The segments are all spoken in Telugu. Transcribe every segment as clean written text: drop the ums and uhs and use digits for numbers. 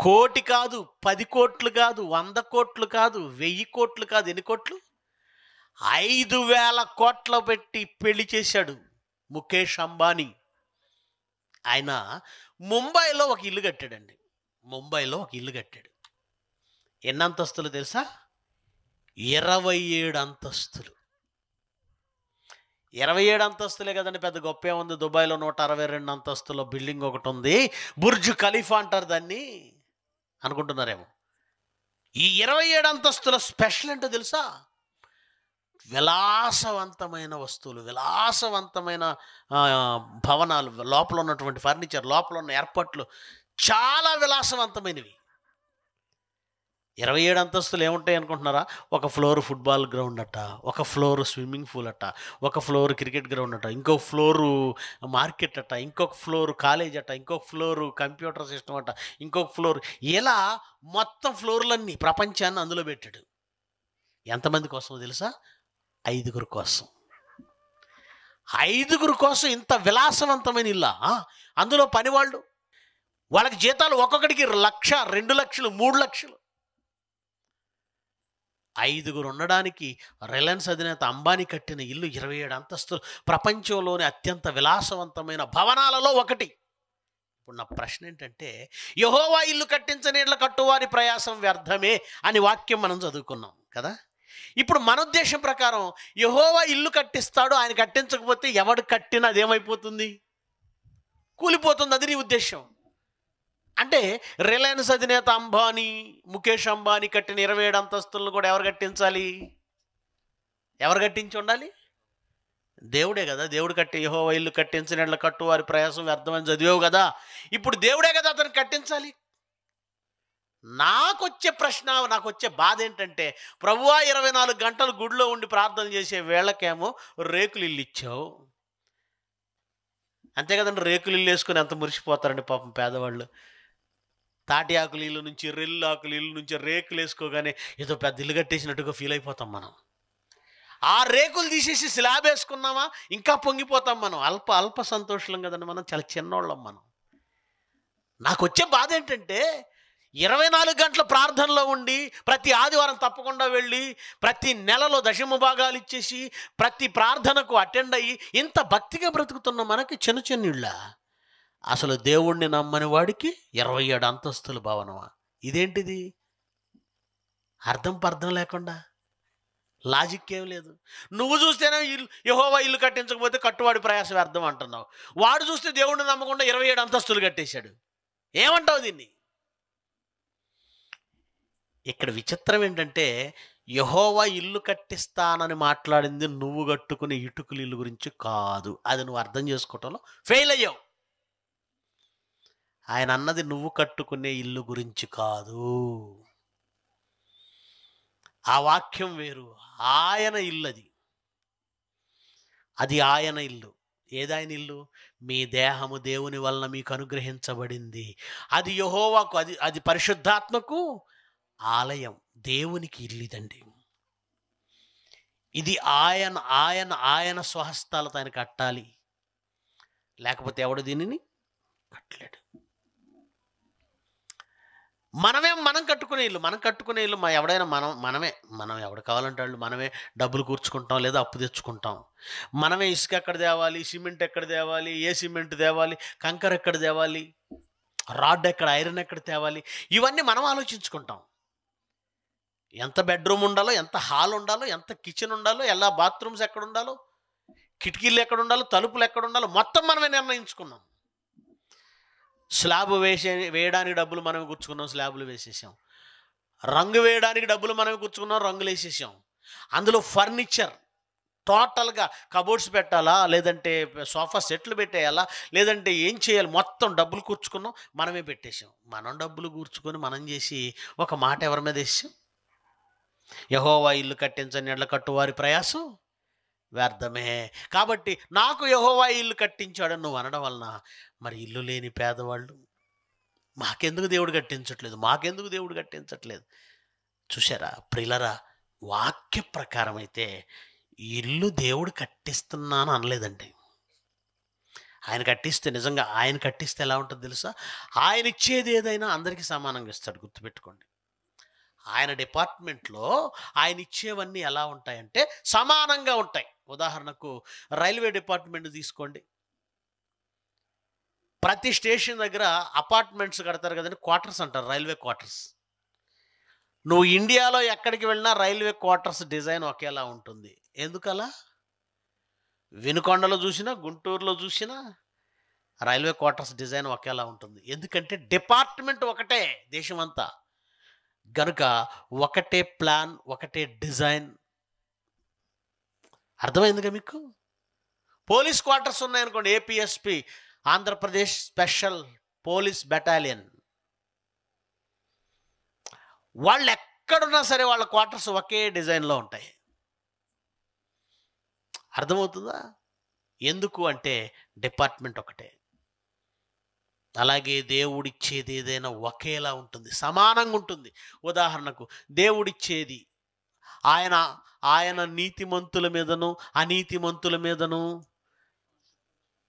కోటి కాదు, 10 కోట్లు కాదు, 100 కోట్లు కాదు, 1000 కోట్లు కాదు. ఎన్ని కోట్లు? 5,000 కోట్లు పెట్టి పెళ్లి చేశాడు ముఖేష్ అంబానీ. ఆయన ముంబైలో ఒక ఇల్లు కట్టాడండి. ముంబైలో ఒక ఇల్లు కట్టాడు. ఎన్ని అంతస్తులు తెలుసా? 27 అంతస్తులు. 27 అంతస్తులే కదండి, పెద్ద గొప్ప ఏముంది. దుబాయ్లో 162 అంతస్తుల బిల్డింగ్ ఒకటి ఉంది, బుర్జ్ ఖలీఫా అంటారు దాన్ని అనుకుంటున్నారేమో. ఈ 27 అంతస్తుల స్పెషల్ ఏంటో తెలుసా? విలాసవంతమైన వస్తువులు, విలాసవంతమైన భవనాలు, లోపల ఉన్నటువంటి ఫర్నిచర్, లోపల ఉన్న ఏర్పాట్లు చాలా విలాసవంతమైనవి. 27 అంతస్తులు ఏముంటాయి అనుకుంటున్నారా? ఒక ఫ్లోర్ ఫుట్బాల్ గ్రౌండ్ అట, ఒక ఫ్లోర్ స్విమ్మింగ్ పూల్ అట, ఒక ఫ్లోర్ క్రికెట్ గ్రౌండ్ అట, ఇంకొక ఫ్లోరు మార్కెట్ అట, ఇంకొక ఫ్లోర్ కాలేజ్ అట, ఇంకొక ఫ్లోరు కంప్యూటర్ సిస్టమ్ అట, ఇంకొక ఫ్లోర్, ఇలా మొత్తం ఫ్లోర్లన్నీ ప్రపంచాన్ని అందులో పెట్టాడు. ఎంతమంది కోసమో తెలుసా? 5 కోసం. 5 కోసం ఇంత విలాసవంతమైన ఇల్లా? అందులో పనివాళ్ళు, వాళ్ళకి జీతాలు ఒక్కొక్కడికి 1,00,000, 2,00,000, 3,00,000. 5 ఉండడానికి రిలయన్స్ అధినేత అంబానీ కట్టిన ఇల్లు 27 అంతస్తులు, ప్రపంచంలోని అత్యంత విలాసవంతమైన భవనాలలో ఒకటి. ఇప్పుడు నా ప్రశ్న ఏంటంటే, యెహోవా ఇల్లు కట్టించని యెడల కట్టువారి ప్రయాసం వ్యర్థమే అని వాక్యం మనం చదువుకున్నాం కదా. ఇప్పుడు మన ఉద్దేశం ప్రకారం యెహోవా ఇల్లు కట్టిస్తాడు, ఆయన కట్టించకపోతే ఎవడు కట్టినా అదేమైపోతుంది? కూలిపోతుంది. అది నీ ఉద్దేశం. అంటే రిలయన్స్ అధినేత అంబానీ, ముఖేష్ అంబానీ కట్టిన 27 అంతస్తులను కూడా ఎవరు కట్టించాలి? ఎవరు కట్టించి ఉండాలి? దేవుడే కదా. దేవుడు కట్టి యెహోవా ఇల్లు కట్టించని యెడల కట్టువారి ప్రయాసం వ్యర్థమని చదివావు కదా. ఇప్పుడు దేవుడే కదా అతను కట్టించాలి. నాకొచ్చే ప్రశ్న, నాకొచ్చే బాధ ఏంటంటే, ప్రభువా 24 గంటలు గుడిలో ఉండి ప్రార్థన చేసే వేళకేమో రేకులు ఇల్లు ఇచ్చావు. అంతే కదండి, రేకులు ఇల్లు వేసుకొని ఎంత మురిసిపోతారండి పాపం పేదవాళ్ళు. తాటి ఆకులు ఇల్లు నుంచి, రెల్లు ఆకులు ఇల్లు నుంచి రేకులు వేసుకోగానే ఏదో పెద్ద ఇల్లు కట్టేసినట్టుగా ఫీల్ అయిపోతాం మనం. ఆ రేకులు తీసేసి స్లాబ్ వేసుకున్నామా ఇంకా పొంగిపోతాం మనం. అల్ప సంతోషం కదండి, మనం చాలా చిన్నోళ్ళం మనం. నాకు వచ్చే బాధ ఏంటంటే, 24 గంటల ప్రార్థనలో ఉండి, ప్రతి ఆదివారం తప్పకుండా వెళ్ళి, ప్రతి నెలలో దశమ భాగాలు ఇచ్చేసి, ప్రతి ప్రార్థనకు అటెండ్ అయ్యి, ఇంత భక్తిగా బ్రతుకుతున్న మనకి చిన్న చిన్న ఇళ్ళ. అసలు దేవుణ్ణి నమ్మని వాడికి 27 అంతస్తుల భవనమా? ఇదేంటిది? పర్థం లేకుండా, లాజిక్ ఏం లేదు. నువ్వు చూస్తేనే యెహోవా ఇల్లు కట్టించకపోతే కట్టువాడి ప్రయాసం వ్యర్థం అంటున్నావు. వాడు చూస్తే దేవుణ్ణి నమ్మకుండా 27 అంతస్తులు కట్టేశాడు. ఏమంటావు దీన్ని? ఇక్కడ విచిత్రం ఏంటంటే, యెహోవా ఇల్లు కట్టిస్తానని మాట్లాడింది నువ్వు కట్టుకునే ఇటుకల ఇల్లు గురించి కాదు. అది నువ్వు అర్థం చేసుకోవటంలో ఫెయిల్ అయ్యావు. ఆయన అన్నది నువ్వు కట్టుకునే ఇల్లు గురించి కాదు. ఆ వాక్యం వేరు. ఆయన ఇల్లు అది. అది ఆయన ఇల్లు. ఏదాయన ఇల్లు? మీ దేహము దేవుని వలన మీకు అనుగ్రహించబడింది. అది యెహోవాకు, అది పరిశుద్ధాత్మకు ఆలయం. దేవునికి ఇల్లు ఇదండి. ఇది ఆయన స్వహస్తాలతో ఆయన కట్టాలి. లేకపోతే ఎవడు దీనిని కట్టలేడు. మనం కట్టుకునే ఇల్లు ఎవడైనా మనం ఎవడు కావాలంటే వాళ్ళు మనమే డబ్బులు కూర్చుకుంటాం, లేదా అప్పు తెచ్చుకుంటాం. మనమే ఇసుక ఎక్కడ తేవాలి, సిమెంట్ ఎక్కడ తేవాలి, ఏ సిమెంట్ తేవాలి, కంకర ఎక్కడ తేవాలి, రాడ్ ఎక్కడ, ఐరన్ ఎక్కడ తేవాలి, ఇవన్నీ మనం ఆలోచించుకుంటాం. ఎంత బెడ్రూమ్ ఉండాలో, ఎంత హాల్ ఉండాలో, ఎంత కిచెన్ ఉండాలో, ఎలా బాత్రూమ్స్ ఎక్కడ ఉండాలో, కిటికీలు ఎక్కడ ఉండాలో, తలుపులు ఎక్కడ ఉండాలో మొత్తం మనమే నిర్ణయించుకున్నాం. స్లాబ్ వేయడానికి డబ్బులు మనమే కూర్చుకున్నాం, స్లాబులు వేసేసాం. రంగు వేయడానికి డబ్బులు మనమే కూర్చుకున్నాం, రంగులు వేసేసాం. అందులో ఫర్నిచర్ టోటల్గా కబోర్డ్స్ పెట్టాలా, లేదంటే సోఫా సెట్లు పెట్టేయాలా, లేదంటే ఏం చేయాలి, మొత్తం డబ్బులు కూర్చుకున్నాం, మనమే పెట్టేసాం. మనం డబ్బులు కూర్చుకొని మనం చేసి ఒక మాట ఎవరి మీద వేసాం? యెహోవా ఇల్లు కట్టించని యెడల కట్టువారి ప్రయాసం వ్యర్థమే. కాబట్టి నాకు యెహోవా ఇల్లు కట్టించాడని నువ్వు అనడం వలన, మరి ఇల్లు లేని పేదవాళ్ళు మాకెందుకు దేవుడు కట్టించట్లేదు? చూసారా ప్రియులరా, వాక్య ప్రకారం అయితే ఇల్లు దేవుడు కట్టిస్తున్నాను అనలేదండి. ఆయన కట్టిస్తే, నిజంగా ఆయన కట్టిస్తే ఎలా ఉంటుందో తెలుసా? ఆయన ఇచ్చేది ఏదైనా అందరికీ సమానంగా ఇస్తాడు, గుర్తుపెట్టుకోండి. ఆయన డిపార్ట్మెంట్లో ఆయన ఇచ్చేవన్నీ ఎలా ఉంటాయంటే సమానంగా ఉంటాయి. ఉదాహరణకు రైల్వే డిపార్ట్మెంట్ తీసుకోండి. ప్రతి స్టేషన్ దగ్గర అపార్ట్మెంట్స్ కడతారు కదండి, క్వార్టర్స్ అంటారు, రైల్వే క్వార్టర్స్. నువ్వు ఇండియాలో ఎక్కడికి వెళ్ళినా రైల్వే క్వార్టర్స్ డిజైన్ ఒకేలా ఉంటుంది. ఎందుకలా? వినుకొండలో చూసినా, గుంటూరులో చూసినా రైల్వే క్వార్టర్స్ డిజైన్ ఒకేలా ఉంటుంది. ఎందుకంటే డిపార్ట్మెంట్ ఒకటే దేశమంతా. గనుక ఒకటే ప్లాన్, ఒకటే డిజైన్. అర్థమైందిగా మీకు? పోలీస్ క్వార్టర్స్ ఉన్నాయనుకోండి, APSP, Andhra Pradesh special police battalion. వాళ్ళు ఎక్కడున్నా సరే వాళ్ళ క్వార్టర్స్ ఒకే డిజైన్లో ఉంటాయి. అర్థమవుతుందా? ఎందుకు అంటే డిపార్ట్మెంట్ ఒకటే. అలాగే దేవుడిచ్చేది ఏదైనా ఒకేలా ఉంటుంది, సమానంగా ఉంటుంది. ఉదాహరణకు దేవుడిచ్చేది ఆయన ఆయన నీతిమంతుల మీదను అనీతిమంతుల మీదను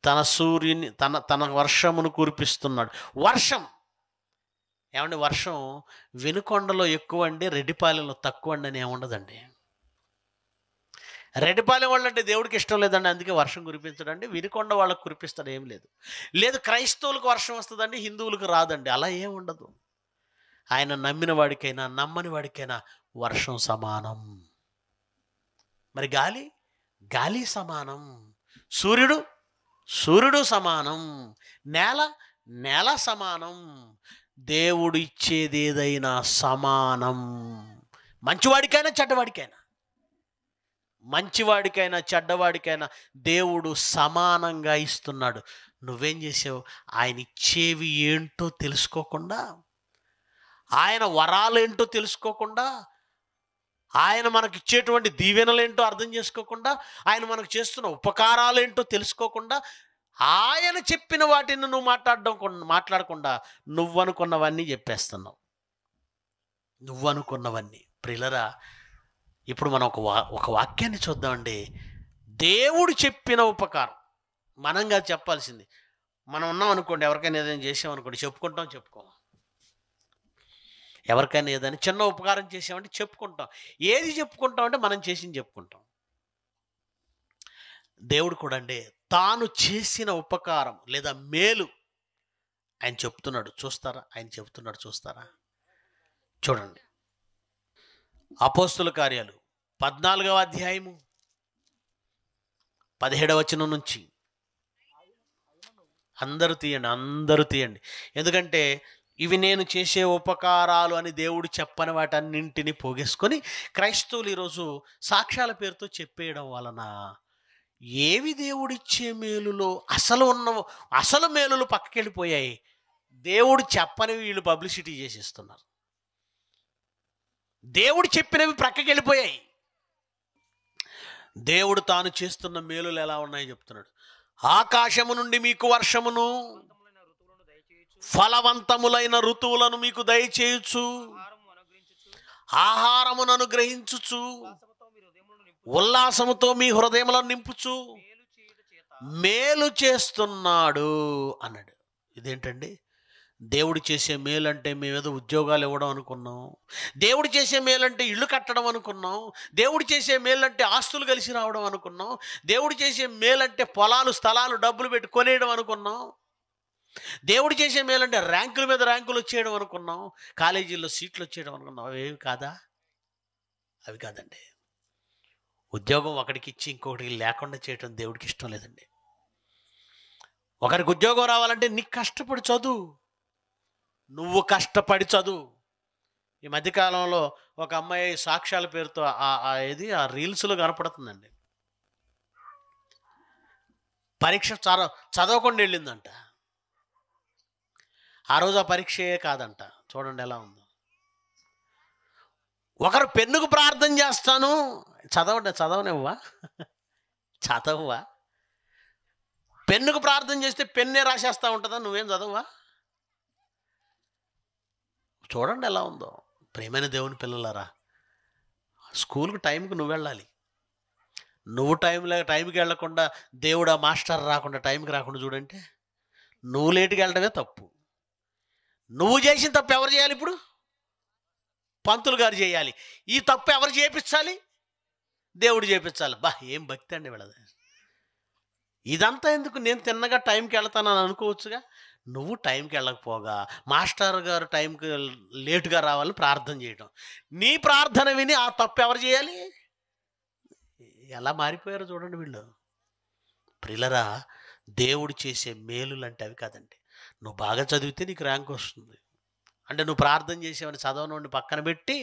తన సూర్యుని తన వర్షమును కురిపిస్తున్నాడు. వర్షం ఏమండి? వర్షం వినుకొండలో ఎక్కువ అండి, రెడ్డిపాలెంలో తక్కువ అండి అని ఏముండదండి. రెడ్డిపాలెం వాళ్ళంటే దేవుడికి ఇష్టం లేదండి, అందుకే వర్షం కురిపించడండి. వినుకొండ వాళ్ళకు కురిపిస్తాడు, ఏం లేదు. లేదు క్రైస్తవులకు వర్షం వస్తుందండి, హిందువులకు రాదండి, అలా ఏం ఉండదు. ఆయన నమ్మిన వాడికైనా నమ్మని వాడికైనా వర్షం సమానం. మరి గాలి, గాలి సమానం. సూర్యుడు, సూర్యుడు సమానం. నేల, నేల సమానం. దేవుడు ఇచ్చేది ఏదైనా సమానం. మంచివాడికైనా చెడ్డవాడికైనా, మంచివాడికైనా చెడ్డవాడికైనా దేవుడు సమానంగా ఇస్తున్నాడు. నువ్వేం చేసావు? ఆయన ఇచ్చేవి ఏంటో తెలుసుకోకుండా, ఆయన వరాలేంటో తెలుసుకోకుండా, ఆయన మనకిచ్చేటువంటి దీవెనలేంటో అర్థం చేసుకోకుండా, ఆయన మనకు చేస్తున్న ఉపకారాలేంటో తెలుసుకోకుండా, ఆయన చెప్పిన వాటిని నువ్వు మాట్లాడకుండా నువ్వనుకున్నవన్నీ చెప్పేస్తున్నావు. నువ్వనుకున్నవన్నీ. ప్రియులరా, ఇప్పుడు మనం ఒక వాక్యాన్ని చూద్దామండి. దేవుడు చెప్పిన ఉపకారం మనంగా చెప్పాల్సింది. మనం ఉన్నాం అనుకోండి, ఎవరికైనా ఏదైనా చేసామనుకోండి, చెప్పుకోం. ఎవరికైనా ఏదైనా చిన్న ఉపకారం చేసామంటే చెప్పుకుంటాం. ఏది చెప్పుకుంటాం అంటే మనం చేసింది చెప్పుకుంటాం. దేవుడు కూడా అండి తాను చేసిన ఉపకారం లేదా మేలు ఆయన చెప్తున్నాడు, చూస్తారా? ఆయన చెప్తున్నాడు, చూస్తారా? చూడండి, అపోస్తుల కార్యాలు 14వ అధ్యాయము 17వ వచనం నుంచి. అందరూ తీయండి. ఎందుకంటే ఇవి నేను చేసే ఉపకారాలు అని దేవుడు చెప్పని వాటన్నింటినీ పోగేసుకొని క్రైస్తవులు ఈరోజు సాక్ష్యాల పేరుతో చెప్పేయడం వలన ఏవి దేవుడిచ్చే మేలులో అసలు మేలులు పక్కకెళ్ళిపోయాయి. దేవుడు చెప్పని వీళ్ళు పబ్లిసిటీ చేసేస్తున్నారు. దేవుడు చెప్పినవి ప్రక్కకెళ్ళిపోయాయి. దేవుడు తాను చేస్తున్న మేలులు ఎలా ఉన్నాయో చెప్తున్నాడు. ఆకాశము నుండి మీకు వర్షమును, ఫలవంతములైన ఋతువులను మీకు దయచేయుచు, ఆహారమును అనుగ్రహించుచు, ఉల్లాసముతో మీ హృదయములను నింపుచు మేలు చేస్తున్నాడు అన్నాడు. ఇదేంటండి? దేవుడు చేసే మేలంటే మేమేదో ఉద్యోగాలు ఇవ్వడం అనుకున్నాం. దేవుడు చేసే మేలంటే ఇల్లు కట్టడం అనుకున్నాం. దేవుడు చేసే మేలంటే ఆస్తులు కలిసి రావడం అనుకున్నాం. దేవుడు చేసే మేలంటే పొలాలు, స్థలాలు, డబ్బులు పెట్టి కొనేయడం అనుకున్నాం. దేవుడు చేసే మేలంటే ర్యాంకుల మీద ర్యాంకులు వచ్చేయడం అనుకున్నాం. కాలేజీల్లో సీట్లు వచ్చేయడం అనుకున్నాం. అవేవి కాదా? అవి కాదండి. ఉద్యోగం ఒకడికి ఇచ్చి ఇంకొకటికి లేకుండా చేయడం దేవుడికి ఇష్టం లేదండి. ఒకరికి ఉద్యోగం రావాలంటే నీకు కష్టపడి చదువు, నువ్వు కష్టపడి చదువు. ఈ మధ్యకాలంలో ఒక అమ్మాయి సాక్ష్యాల పేరుతో ఆ రీల్స్లో కనపడుతుందండి. పరీక్ష చదవకుండా వెళ్ళిందంట. ఆ రోజు ఆ పరీక్షయే కాదంట. చూడండి ఎలా ఉందో. ఒకరు పెన్నుకు ప్రార్థన చేస్తాను, చదవనివ్వా? పెన్నుకు ప్రార్థన చేస్తే పెన్నే రాసేస్తా ఉంటుందా? నువ్వేం చదవవా? చూడండి ఎలా ఉందో. ప్రియమైన దేవుని పిల్లలారా, స్కూల్కి టైంకి నువ్వు వెళ్ళాలి. నువ్వు టైంకి వెళ్ళకుండా దేవుడు ఆ మాస్టర్ రాకుండా టైంకి రాకుండా చూడంటే నువ్వు లేటుగా వెళ్ళడమే తప్పు. నువ్వు చేసిన తప్పు ఎవరు చేయాలి ఇప్పుడు? పంతులు గారు చేయాలి. ఈ తప్పు ఎవరు చేయించాలి? దేవుడు చేయించాలి. బా ఏం భక్తి అండి వీళ్ళది. ఇదంతా ఎందుకు? నేను తిన్నగా టైంకి వెళ్తానని అనుకోవచ్చుగా. నువ్వు టైంకి వెళ్ళకపోగా మాస్టర్ గారు టైంకి లేటుగా రావాలని ప్రార్థన చేయడం, నీ ప్రార్థన విని ఆ తప్పు ఎవరు చేయాలి? ఎలా మారిపోయారో చూడండి వీళ్ళు. ప్రిలరా, దేవుడు చేసే మేలులు అంటే అవి కాదండి. నువ్వు బాగా చదివితే నీకు ర్యాంక్ వస్తుంది అంటే నువ్వు ప్రార్థన చేసేవని చదవనుండి పక్కన పెట్టి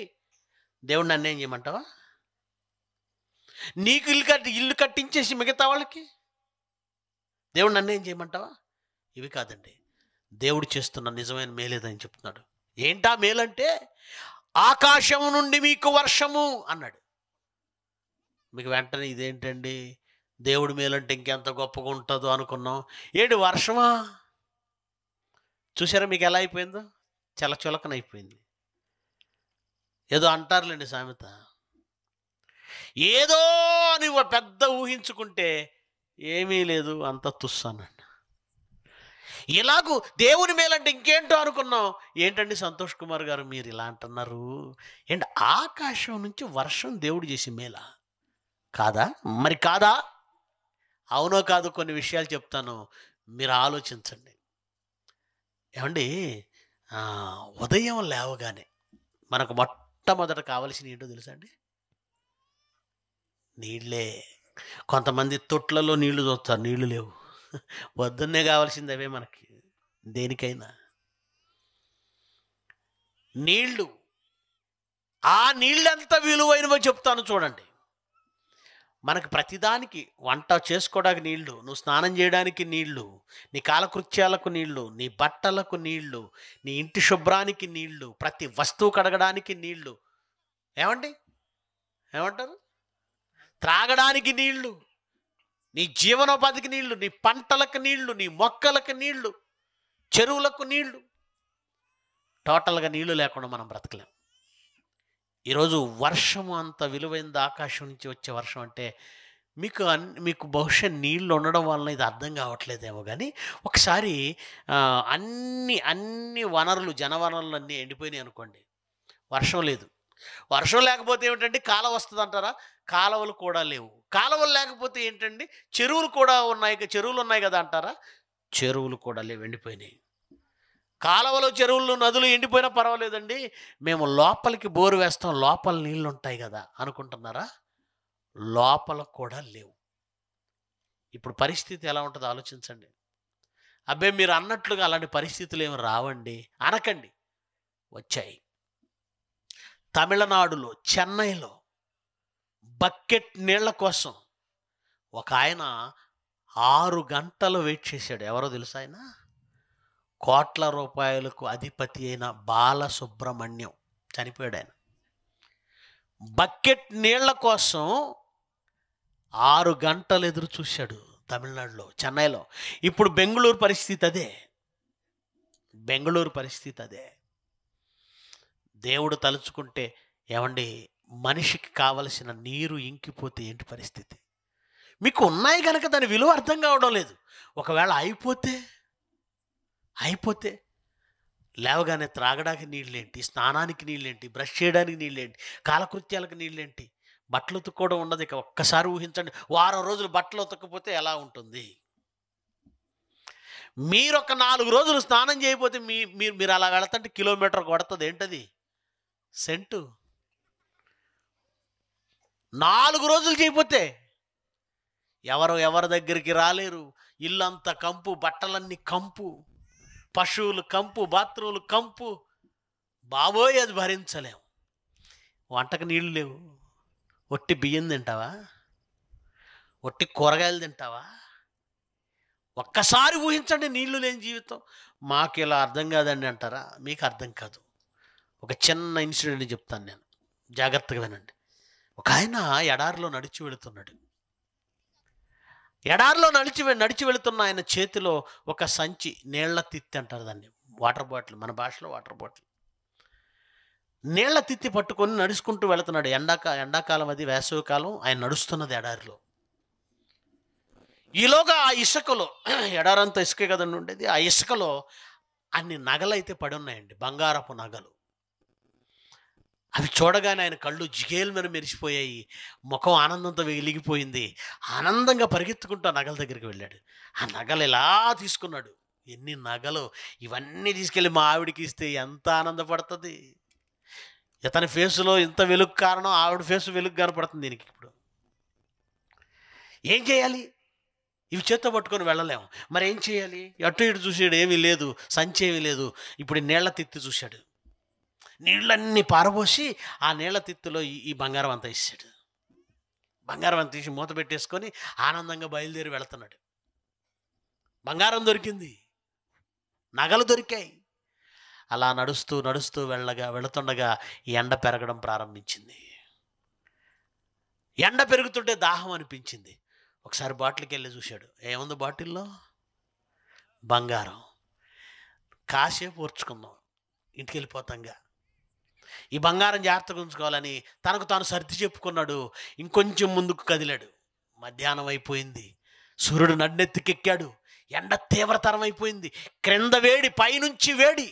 దేవుడిని అన్యాయం చేయమంటావా? నీకు ఇల్లు కట్టించేసి మిగతా వాళ్ళకి దేవుడిని అన్యాయం చేయమంటావా? ఇవి కాదండి దేవుడు చేస్తున్న నిజమైన మేలేదని చెప్తున్నాడు. ఏంటా మేలంటే, ఆకాశము నుండి మీకు వర్షము అన్నాడు. మీకు వెంటనే ఇదేంటండి దేవుడి మేలంటే ఇంకెంత గొప్పగా ఉంటుందో అనుకున్నాం. ఏంటి వర్షమా? చూసారా మీకు ఎలా అయిపోయిందో? చాలా చులకనైపోయింది. ఏదో అంటారులేండి సామెత, ఏదో అని పెద్ద ఊహించుకుంటే ఏమీ లేదు, అంత తుస్సానండి. ఇలాగూ దేవుని మేలంటే ఇంకేంటో అనుకున్నాం. ఏంటండి సంతోష్ కుమార్ గారు మీరు ఇలా అంటున్నారు? ఏంటి ఆకాశం నుంచి వర్షం దేవుడు చేసి మేలా? కాదా? మరి కాదా? అవునో కాదు కొన్ని విషయాలు చెప్తాను, మీరు ఆలోచించండి. ఏమండి, ఉదయం లేవగానే మనకు మొట్టమొదట కావలసిన ఏంటో తెలుసా అండి? నీళ్ళే. కొంతమంది తొట్లలో నీళ్లు చూస్తారు, నీళ్లు లేవు. పొద్దున్నే కావాల్సింది అవే మనకి, దేనికైనా నీళ్లు. ఆ నీళ్ళెంత విలువైనవో చెప్తాను చూడండి. మనకు ప్రతిదానికి, వంట చేసుకోవడానికి నీళ్లు, నువ్వు స్నానం చేయడానికి నీళ్లు, నీ కాలకృత్యాలకు నీళ్లు, నీ బట్టలకు నీళ్లు, నీ ఇంటి శుభ్రానికి నీళ్లు, ప్రతి వస్తువు కడగడానికి నీళ్లు. ఏమండి ఏమంటారు? త్రాగడానికి నీళ్లు, నీ జీవనోపాధికి నీళ్లు, నీ పంటలకు నీళ్లు, నీ మొక్కలకు నీళ్లు, చెరువులకు నీళ్లు. టోటల్గా నీళ్లు లేకుండా మనం బ్రతకలేం. ఈరోజు వర్షము అంత విలువైంది, ఆకాశం నుంచి వచ్చే వర్షం అంటే మీకు బహుశా నీళ్ళు ఉండడం వలన ఇది అర్థం కావట్లేదేమో. కానీ ఒకసారి అన్ని వనరులు, జనవనరులు అన్నీ ఎండిపోయినాయి అనుకోండి, వర్షం లేదు. వర్షం లేకపోతే ఏమిటండి, కాలువ వస్తుంది అంటారా? కాలువలు కూడా లేవు. కాలువలు లేకపోతే ఏంటండి, చెరువులు కూడా ఉన్నాయి, చెరువులు ఉన్నాయి కదా అంటారా? చెరువులు కూడా లేవు, ఎండిపోయినాయి. కాలువలు, చెరువులు, నదులు ఎండిపోయినా పర్వాలేదండి, మేము లోపలికి బోరు వేస్తాం, లోపల నీళ్ళు ఉంటాయి కదా అనుకుంటున్నారా? లోపల కూడా లేవు. ఇప్పుడు పరిస్థితి ఎలా ఉంటుందో ఆలోచించండి. అబ్బే మీరు అన్నట్లుగా అలాంటి పరిస్థితులు ఏమి రావండి అనకండి, వచ్చాయి. తమిళనాడులో, చెన్నైలో బకెట్ నీళ్ల కోసం ఒక ఆయన 6 గంటలు వెయిట్ చేశాడు. ఎవరో తెలుసా ఆయన? కోట్ల రూపాయలకు అధిపతి అయిన బాలసుబ్రహ్మణ్యం చనిపోయాడు. ఆయన బకెట్ నీళ్ల కోసం 6 గంటలు ఎదురు చూశాడు తమిళనాడులో, చెన్నైలో. ఇప్పుడు బెంగళూరు పరిస్థితి అదే. బెంగళూరు పరిస్థితి అదే. దేవుడు తలుచుకుంటే ఏమండి, మనిషికి కావలసిన నీరు ఇంకిపోతే ఏంటి పరిస్థితి? మీకు ఉన్నాయి కనుక దాని విలువ అర్థం కావడం లేదు. ఒకవేళ అయిపోతే లేవగానే త్రాగడానికి నీళ్ళేంటి, స్నానానికి నీళ్ళేంటి, బ్రష్ చేయడానికి నీళ్ళేంటి, కాలకృత్యాలకు నీళ్ళేంటి, బట్టలు ఉతుక్కోవడం ఉండదు. ఇక ఒక్కసారి ఊహించండి, వారం రోజులు బట్టలు ఉతకపోతే ఎలా ఉంటుంది? మీరు ఒక 4 రోజులు స్నానం చేయకపోతే మీరు అలా వెళతంటే కిలోమీటర్ కొడుతుంది. ఏంటది? సెంటు. 4 రోజులు చేయకపోతే ఎవరి దగ్గరికి రాలేరు. ఇల్లంతా కంపు, బట్టలన్నీ కంపు, పశువులు కంపు, బాత్రూములు కంపు. బాబోయ్, అది భరించలేము. వంటకు నీళ్ళు లేవు. ఒట్టి బియ్యం తింటావా? ఒట్టి కూరగాయలు తింటావా? ఒక్కసారి ఊహించండి నీళ్లు లేని జీవితం. మాకు ఇలా అర్థం కాదండి అంటారా? మీకు అర్థం కాదు. ఒక చిన్న ఇన్సిడెంట్ చెప్తాను నేను, జాగ్రత్తగా వినండి. ఒక ఆయన ఎడారిలో నడిచి వెళుతున్నాడు. ఎడారిలో నడిచి వెళుతున్న ఆయన చేతిలో ఒక సంచి, నీళ్ల తిత్తి అంటారు దాన్ని, వాటర్ బాటిల్, మన భాషలో వాటర్ బాటిల్. నీళ్ల తిత్తి పట్టుకొని నడుచుకుంటూ వెళుతున్నాడు. ఎండాకాలం, అది వేసవికాలం. ఆయన నడుస్తున్నది ఎడారిలో. ఈలోగా ఆ ఇసుకలో ఎడారంత ఇసుకే కదండి ఉండేది. ఆ ఇసుకలో అన్ని నగలైతే పడి ఉన్నాయండి, బంగారపు నగలు. అవి చూడగానే ఆయన కళ్ళు జిగేలుమని మెరిసిపోయాయి. ముఖం ఆనందంతో వెలిగిపోయింది. ఆనందంగా పరిగెత్తుకుంటూ ఆ నగల దగ్గరికి వెళ్ళాడు. ఆ నగలు ఇలా తీసుకున్నాడు. ఎన్ని నగలు! ఇవన్నీ తీసుకెళ్ళి మా ఆవిడకి ఇస్తే ఎంత ఆనందపడుతుంది. ఇతని ఫేసులో ఇంత వెలుగు కారణం ఆవిడ ఫేసు వెలుగు కనపడుతుంది దీనికి. ఇప్పుడు ఏం చేయాలి? ఇవి చేత్తో పట్టుకొని వెళ్ళలేము. మరి ఏం చేయాలి? అటు ఇటు చూసాడు, ఏమీ లేదు, సంచి ఏమీ లేదు. ఇప్పుడు నీళ్ల తిత్తి చూశాడు. నీళ్ళన్నీ పారబోసి ఆ నీళ్ల తిత్తులో ఈ బంగారం అంతా ఇస్తాడు. బంగారం అంతా తీసి మూత పెట్టేసుకొని ఆనందంగా బయలుదేరి వెళుతున్నాడు. బంగారం దొరికింది, నగలు దొరికాయి. అలా నడుస్తూ నడుస్తూ వెళుతుండగా ఎండ పెరగడం ప్రారంభించింది. ఎండ పెరుగుతుంటే దాహం అనిపించింది. ఒకసారి బాటిల్కి వెళ్ళి చూశాడు. ఏముంది బాటిల్లో? బంగారం. కాసేపు ఓర్చుకుందాం, ఇంటికి వెళ్ళిపోతాంగా. ఈ బంగారం జాగ్రత్తగా ఉంచుకోవాలని తనకు తాను సర్ది చెప్పుకున్నాడు. ఇంకొంచెం ముందుకు కదిలాడు. మధ్యాహ్నం అయిపోయింది. సూర్యుడు నడ్నెత్తికెక్కాడు. ఎండ తీవ్రతరం అయిపోయింది. క్రింద వేడి, పైనుంచి వేడి.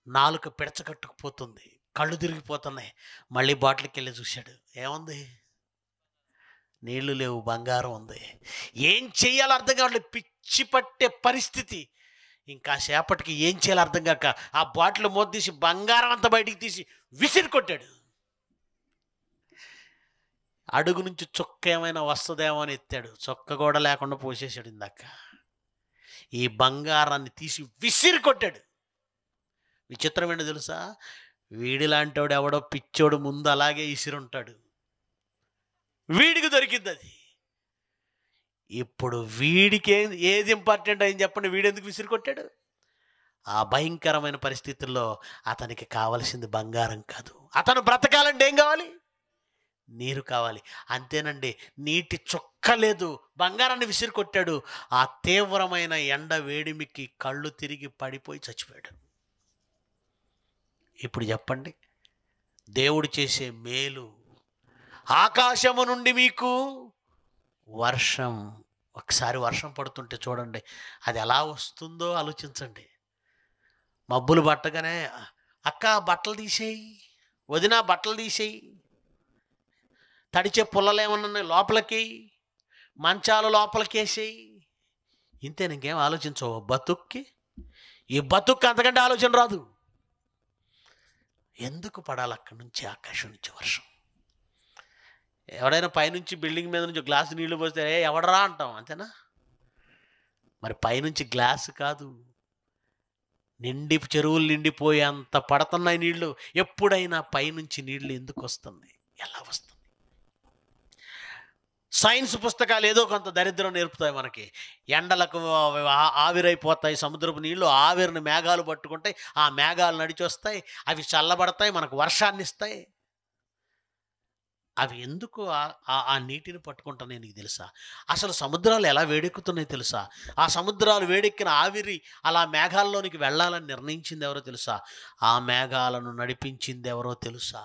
నాలుక పిడచకట్టుకుపోతుంది, కళ్ళు తిరిగిపోతున్నాయి. మళ్ళీ బాటిల్కి వెళ్ళి చూశాడు. ఏముంది? నీళ్లు లేవు, బంగారం ఉంది. ఏం చెయ్యాలో అర్థం కావట్లేదు, పిచ్చి పట్టే పరిస్థితి. ఇంకా సేపటికి ఏం చేయాలో అర్థం కాక ఆ బాటిల్ మూత తీసి బంగారం అంతా బయటికి తీసి విసిరి కొట్టాడు. అడుగు నుంచి చొక్క ఏమైనా వస్తుందేమో అని ఎత్తాడు. చొక్క కూడా లేకుండా పోసేసాడు. ఇందాక ఈ బంగారాన్ని తీసి విసిరి కొట్టాడు. విచిత్రం ఏంటో తెలుసా? వీడిలాంటోడు ఎవడో పిచ్చోడు ముందు అలాగే ఇసిరుంటాడు, వీడికి దొరికింది అది. ఇప్పుడు వీడికి ఏది ఇంపార్టెంట్ అయింది చెప్పండి? వీడెందుకు విసిరి కొట్టాడు? ఆ భయంకరమైన పరిస్థితుల్లో అతనికి కావలసింది బంగారం కాదు. అతను బ్రతకాలంటే ఏం కావాలి? నీరు కావాలి. అంతేనండి, నీటి చుక్క లేదు, బంగారాన్ని విసిరి కొట్టాడు. ఆ తీవ్రమైన ఎండ వేడిమికి కళ్ళు తిరిగి పడిపోయి చచ్చిపోయాడు. ఇప్పుడు చెప్పండి, దేవుడు చేసే మేలు. ఆకాశము నుండి మీకు వర్షం. ఒకసారి వర్షం పడుతుంటే చూడండి, అది ఎలా వస్తుందో ఆలోచించండి. మబ్బులు పట్టగానే అక్క బట్టలు తీసేయి, వదిన బట్టలు తీసేయి, తడిచే పుల్లలు ఏమన్నా లోపలికి, మంచాలు లోపలికి వేసేయి. ఇంతే, ఇంకేం ఆలోచించవు. బతుక్కి ఈ బతుక్కి అంతకంటే ఆలోచన రాదు. ఎందుకు పడాలి అక్కడి నుంచి, ఆకాశం నుంచి వర్షం? ఎవడైనా పైనుంచి బిల్డింగ్ మీద నుంచి గ్లాసు నీళ్లు పోస్తే ఎవడరా అంటాం, అంతేనా? మరి పైనుంచి గ్లాసు కాదు, చెరువులు నిండిపోయేంత పడుతున్నాయి నీళ్లు. ఎప్పుడైనా పైనుంచి నీళ్లు ఎందుకు వస్తున్నాయి, ఎలా వస్తుంది? సైన్స్ పుస్తకాలు ఏదో కొంత దరిద్రం నేర్పుతాయి మనకి. ఎండలకు ఆవిరైపోతాయి సముద్రపు నీళ్లు, ఆవిరిని మేఘాలు పట్టుకుంటాయి, ఆ మేఘాలు నడిచొస్తాయి, అవి చల్లబడతాయి, మనకు వర్షాన్ని ఇస్తాయి. అవి ఎందుకు ఆ నీటిని పట్టుకుంటున్నాయి నీకు తెలుసా? అసలు సముద్రాలు ఎలా వేడెక్కుతున్నాయి తెలుసా? ఆ సముద్రాలు వేడెక్కిన ఆవిరి అలా మేఘాల్లోనికి వెళ్ళాలని నిర్ణయించింది ఎవరో తెలుసా? ఆ మేఘాలను నడిపించింది ఎవరో తెలుసా?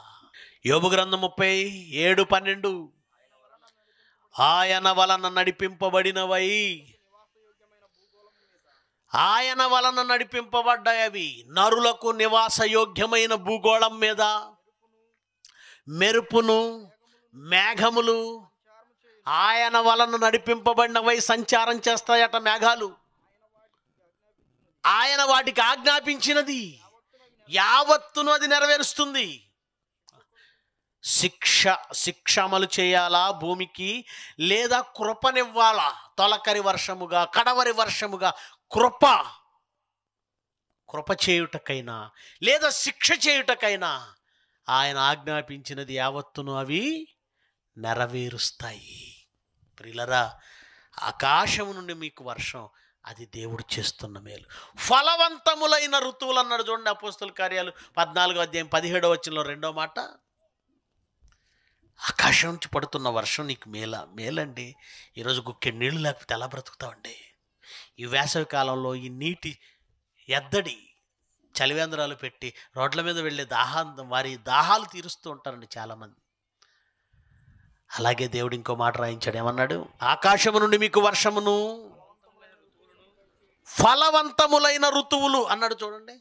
యోబు గ్రంథం 37:12, ఆయన వలన నడిపింపబడినవై, ఆయన వలన నడిపింపబడ్డాయి అవి నరులకు నివాసయోగ్యమైన భూగోళం మీద మెరుపును మేఘములు ఆయన వలన నడిపింపబడినవై సంచారం చేస్తాయట మేఘాలు. ఆయన వాటికి ఆజ్ఞాపించినది యావత్తును అది నెరవేరుస్తుంది. శిక్ష అమలు చేయాలా భూమికి, లేదా కృపనివ్వాలా? తొలకరి వర్షముగా కడవరి వర్షముగా కృప చేయుటకైనా లేదా శిక్ష చేయుటకైనా ఆయన ఆజ్ఞాపించినది యావత్తును అవి నెరవేరుస్తాయి. ప్రియులరా, ఆకాశము నుండి మీకు వర్షం, అది దేవుడు చేస్తున్న మేలు. ఫలవంతములైన ఋతువులు అన్నాడు చూడండి, అపోస్తల కార్యాలు 14:17 రెండో మాట. ఆకాశం నుంచి పడుతున్న వర్షం నీకు మేలండి. ఈరోజు గుక్కెడు నీళ్లు లేకపోతే ఎలా బ్రతుకుతామండి? ఈ వేసవి కాలంలో ఈ నీటి ఎద్దడి, చలివేంద్రాలు పెట్టి రోడ్ల మీద వెళ్ళే వారి దాహాలు తీరుస్తూ ఉంటారండి చాలామంది. అలాగే దేవుడు ఇంకో మాట రాయించాడు, ఏమన్నాడు? ఆకాశము నుండి మీకు వర్షమును ఫలవంతములైన ఋతువులు అన్నాడు. చూడండి,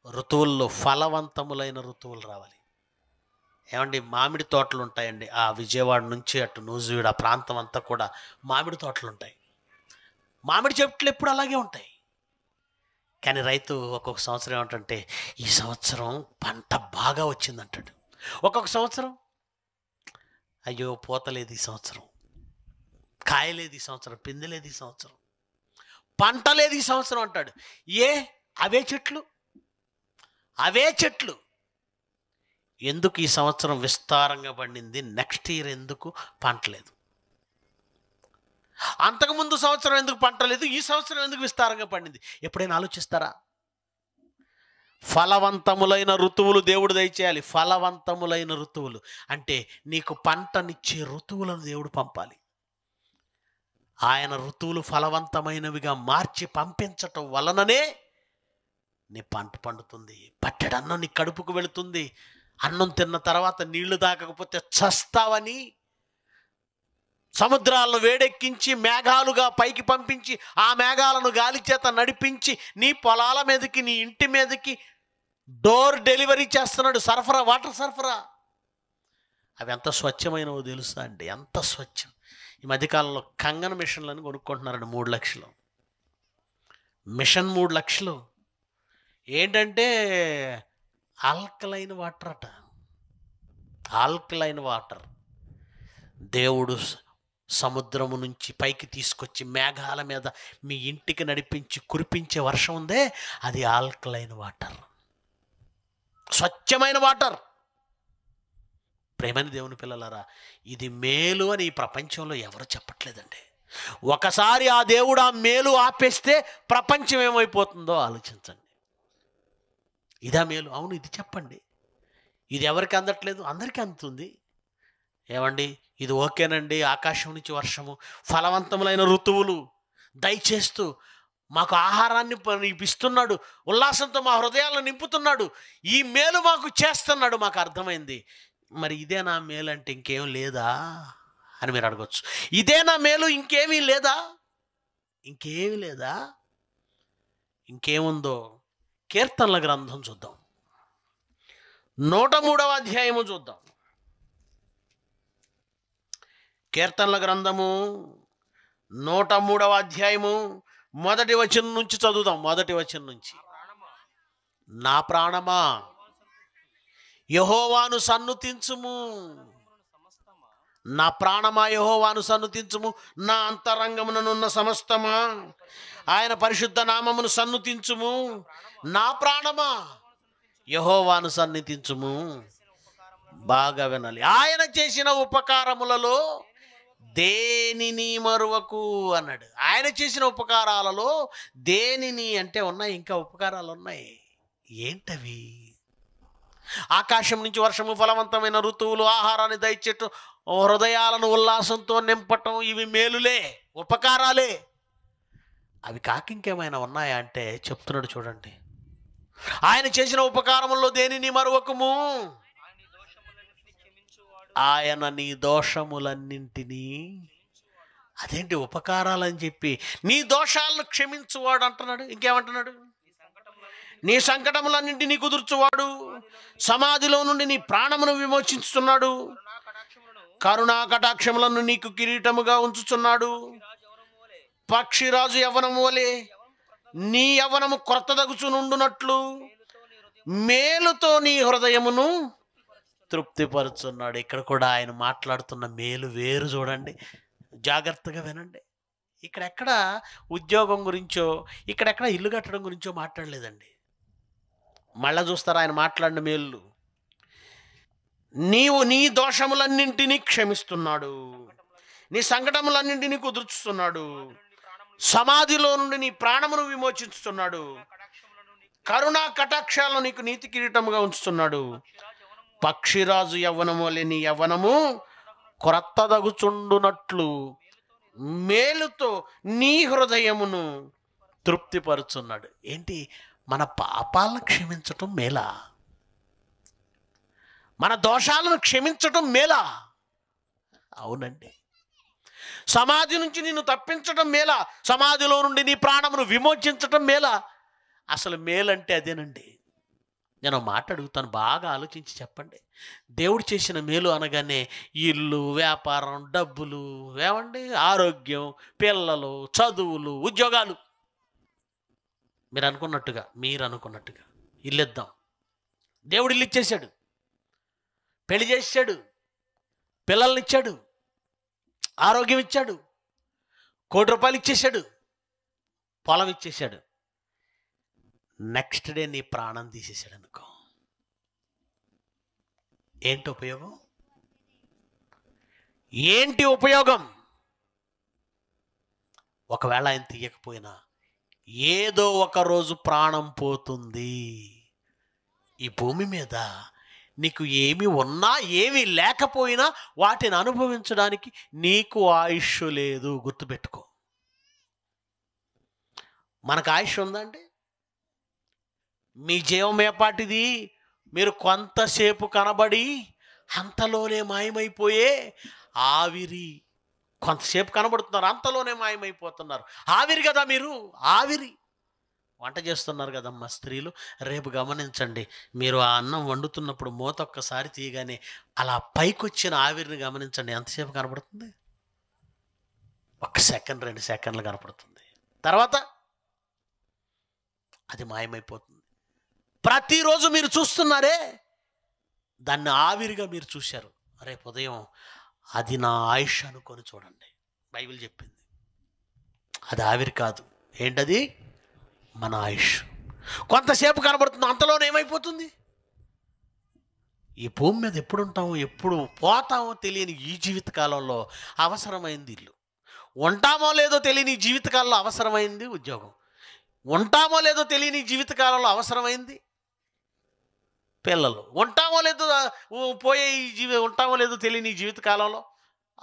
ఋతువుల్లో ఫలవంతములైన ఋతువులు రావాలి. ఏమండి, మామిడి తోటలు ఉంటాయండి. ఆ విజయవాడ నుంచి అటు నూజివీడు ఆ ప్రాంతం అంతా కూడా మామిడి తోటలు ఉంటాయి. మామిడి చెట్లు ఎప్పుడు అలాగే ఉంటాయి. కానీ రైతు ఒక్కొక్క సంవత్సరం ఏమంటే, ఈ సంవత్సరం పంట బాగా వచ్చిందంటాడు. ఒక్కొక్క సంవత్సరం అయ్యో పూతలేదు ఈ సంవత్సరం, కాయలేదు ఈ సంవత్సరం, పిందెలేదు ఈ సంవత్సరం, పంట లేదు ఈ సంవత్సరం అంటాడు. అవే చెట్లు ఎందుకు ఈ సంవత్సరం విస్తారంగా పండింది, నెక్స్ట్ ఇయర్ ఎందుకు పంట లేదు? అంతకుముందు సంవత్సరం ఎందుకు పంట లేదు, ఈ సంవత్సరం ఎందుకు విస్తారంగా పండింది? ఎప్పుడైనా ఆలోచిస్తారా? ఫలవంతములైన ఋతువులు దేవుడు దయచేయాలి. ఫలవంతములైన ఋతువులు అంటే నీకు పంటనిచ్చే ఋతువులను దేవుడు పంపాలి. ఆయన ఋతువులు ఫలవంతమైనవిగా మార్చి పంపించటం వలననే నీ పంట పండుతుంది. పట్టెడన్నం నీ కడుపుకు వెళుతుంది. అన్నం తిన్న తర్వాత నీళ్లు తాగకపోతే చస్తావని సముద్రాలను వేడెక్కించి మేఘాలుగా పైకి పంపించి ఆ మేఘాలను గాలి చేత నడిపించి నీ పొలాల మీదకి, నీ ఇంటి మీదకి డోర్ డెలివరీ చేస్తున్నాడు. వాటర్ సరఫరా. అవి ఎంత స్వచ్ఛమైనవో తెలుసా అండి? ఎంత స్వచ్ఛం. ఈ మధ్యకాలంలో కంగన మిషన్లను కొనుక్కుంటున్నారండి. 3 లక్షలు మిషన్, 3 లక్షలు. ఏంటంటే ఆల్కలైన్ వాటర్ అట. ఆల్కలైన్ వాటర్ దేవుడు సముద్రము నుంచి పైకి తీసుకొచ్చి మేఘాల మీద మీ ఇంటికి నడిపించి కురిపించే వర్షం ఉందే, అది ఆల్కలైన్ వాటర్, స్వచ్ఛమైన వాటర్. ప్రేమని దేవుని పిల్లలారా, ఇది మేలు అని ఈ ప్రపంచంలో ఎవరు చెప్పట్లేదండి. ఒకసారి ఆ దేవుడు ఆ మేలు ఆపేస్తే ప్రపంచం ఏమైపోతుందో ఆలోచించండి. ఇదా మేలు? అవును, ఇది చెప్పండి. ఇది ఎవరికి అందట్లేదు? అందరికీ అందుతుంది. ఏమండి, ఇది ఓకేనండి. ఆకాశం నుంచి వర్షము, ఫలవంతములైన ఋతువులు దయచేస్తూ మాకు ఆహారాన్ని ఇస్తున్నాడు, ఉల్లాసంతో మా హృదయాలను నింపుతున్నాడు, ఈ మేలు మాకు చేస్తున్నాడు, మాకు అర్థమైంది. మరి ఇదేనా మేలు అంటే ఇంకేం లేదా అని మీరు అడగచ్చు. ఇదేనా మేలు, ఇంకేమీ లేదా? ఇంకేమీ లేదా? ఇంకేముందో కీర్తనల గ్రంథం చూద్దాం. 103వ అధ్యాయము చూద్దాం. కీర్తనల గ్రంథము 103వ అధ్యాయము 1వ వచనం నుంచి చదువుదాం. 1వ వచనం నుంచి. నా ప్రాణమా యెహోవాను సన్నుతించుము, నా ప్రాణమా యెహోవాను సన్నుతించుము, నా అంతరంగముననున్న సమస్తమా ఆయన పరిశుద్ధ నామమును సన్నుతించుము. నా ప్రాణమా యెహోవాను సన్నుతించుము. బాగా వినాలి. ఆయన చేసిన ఉపకారములలో దేనిని మరువకు అన్నాడు. ఆయన చేసిన ఉపకారాలలో దేనిని అంటే ఉన్నాయి, ఇంకా ఉపకారాలు ఉన్నాయి. ఏంటవి? ఆకాశం నుంచి వర్షము, ఫలవంతమైన ఋతువులు, ఆహారాన్ని దయచేయటం, హృదయాలను ఉల్లాసంతో నింపటం, ఇవి మేలులే, ఉపకారాలే. అవి కాక ఇంకేమైనా ఉన్నాయా అంటే చెప్తున్నాడు చూడండి. ఆయన చేసిన ఉపకారముల్లో దేనిని మరువకము, ఆయన నీ దోషములన్నింటినీ. అదేంటి ఉపకారాలని చెప్పి నీ దోషాలను క్షమించువాడు అంటున్నాడు. ఇంకేమంటున్నాడు? నీ సంకటములన్నింటినీ కుదుర్చువాడు, సమాధిలో నుండి నీ ప్రాణమును విమోచించుతున్నాడు, కరుణా కటాక్షములను నీకు కిరీటముగా ఉంచుచున్నాడు. పక్షిరాజు యవ్వనము వలె నీ యవ్వనము క్రొత్తదగుచునుండునట్లు మేలుతో నీ హృదయమును తృప్తిపరుచున్నాడు. ఇక్కడ కూడా ఆయన మాట్లాడుతున్న మేలు వేరు. చూడండి, జాగ్రత్తగా వినండి. ఇక్కడెక్కడ ఉద్యోగం గురించో, ఇక్కడెక్కడ ఇల్లు కట్టడం గురించో మాట్లాడలేదండి. మళ్ళా చూస్తారా ఆయన మాట్లాడిన మేలు. నీవు నీ దోషములన్నింటినీ క్షమిస్తున్నాడు, నీ సంకటములన్నింటినీ కుదుర్చుతున్నాడు, సమాధిలో నుండి నీ ప్రాణమును విమోచించుతున్నాడు, కరుణా కటాక్షాలను నీకు నీతి కిరీటముగా ఉంచుతున్నాడు. పక్షిరాజు యవ్వనము వలె నీ యవ్వనము క్రొత్తదగుచుండునట్లు మేలుతో నీ హృదయమును తృప్తిపరుచున్నాడు. ఏంటి? మన పాపాలను క్షమించటం మేలా? మన దోషాలను క్షమించటం మేలా? అవునండి. సమాధి నుంచి నిన్ను తప్పించడం మేలా, సమాధిలో నుండి నీ ప్రాణమును విమోచించటం మేలా? అసలు మేలంటే అదేనండి. నేను ఒక మాట అడుగుతాను, బాగా ఆలోచించి చెప్పండి. దేవుడు చేసిన మేలు అనగానే ఇల్లు, వ్యాపారం, డబ్బులు, ఏమండి, ఆరోగ్యం, పిల్లలు, చదువులు, ఉద్యోగాలు. మీరు అనుకున్నట్టుగా ఇల్లు ఇద్దాం. దేవుడు ఇల్లు ఇచ్చేశాడు, పెళ్లి చేసాడు, పిల్లల్ని ఇచ్చాడు, ఆరోగ్యం ఇచ్చాడు, ₹1,00,00,000 ఇచ్చేశాడు, పొలం ఇచ్చేశాడు. నెక్స్ట్ డే నీ ప్రాణం తీసేశాడు అనుకో, ఏంటి ఉపయోగం? ఏంటి ఉపయోగం? ఒకవేళ ఆయన తీయకపోయినా ఏదో ఒక రోజు ప్రాణం పోతుంది. ఈ భూమి మీద నీకు ఏమి ఉన్నా ఏమి లేకపోయినా వాటిని అనుభవించడానికి నీకు ఆయుష్ లేదు, గుర్తుపెట్టుకో. మనకు ఆయుష్ ఉందండి? మీ జీవం ఏపాటిది? మీరు కొంతసేపు కనబడి అంతలోనే మాయమైపోయే ఆవిరి. కొంతసేపు కనబడుతున్నారు, అంతలోనే మాయమైపోతున్నారు. ఆవిరి కదా మీరు, ఆవిరి. వంట చేస్తున్నారు కదమ్మా స్త్రీలు, రేపు గమనించండి, మీరు ఆ అన్నం వండుతున్నప్పుడు మూత ఒక్కసారి తీయగానే అలా పైకొచ్చిన ఆవిరిని గమనించండి. ఎంతసేపు కనబడుతుంది? 1 సెకండ్ 2 సెకండ్లు కనపడుతుంది, తర్వాత అది మాయమైపోతుంది. ప్రతిరోజు మీరు చూస్తున్నారే, దాన్ని ఆవిరిగా మీరు చూశారు. రేపు ఉదయం అది నా ఆయుష్ అనుకొని చూడండి. బైబిల్ చెప్పింది అది ఆవిరి కాదు. ఏంటది? మన ఆయుష్. కొంతసేపు కనబడుతుంది, అంతలోనే ఏమైపోతుంది? ఈ భూమి మీద ఎప్పుడు ఉంటామో ఎప్పుడు పోతామో తెలియని ఈ జీవితకాలంలో అవసరమైంది ఇల్లు, ఉంటామో లేదో తెలియని ఈ జీవితకాలంలో అవసరమైంది ఉద్యోగం, ఉంటామో లేదో తెలియని ఈ జీవితకాలంలో అవసరమైంది పిల్లలు, ఉంటామో లేదో పోయే ఉంటామో లేదో తెలియని ఈ జీవితకాలంలో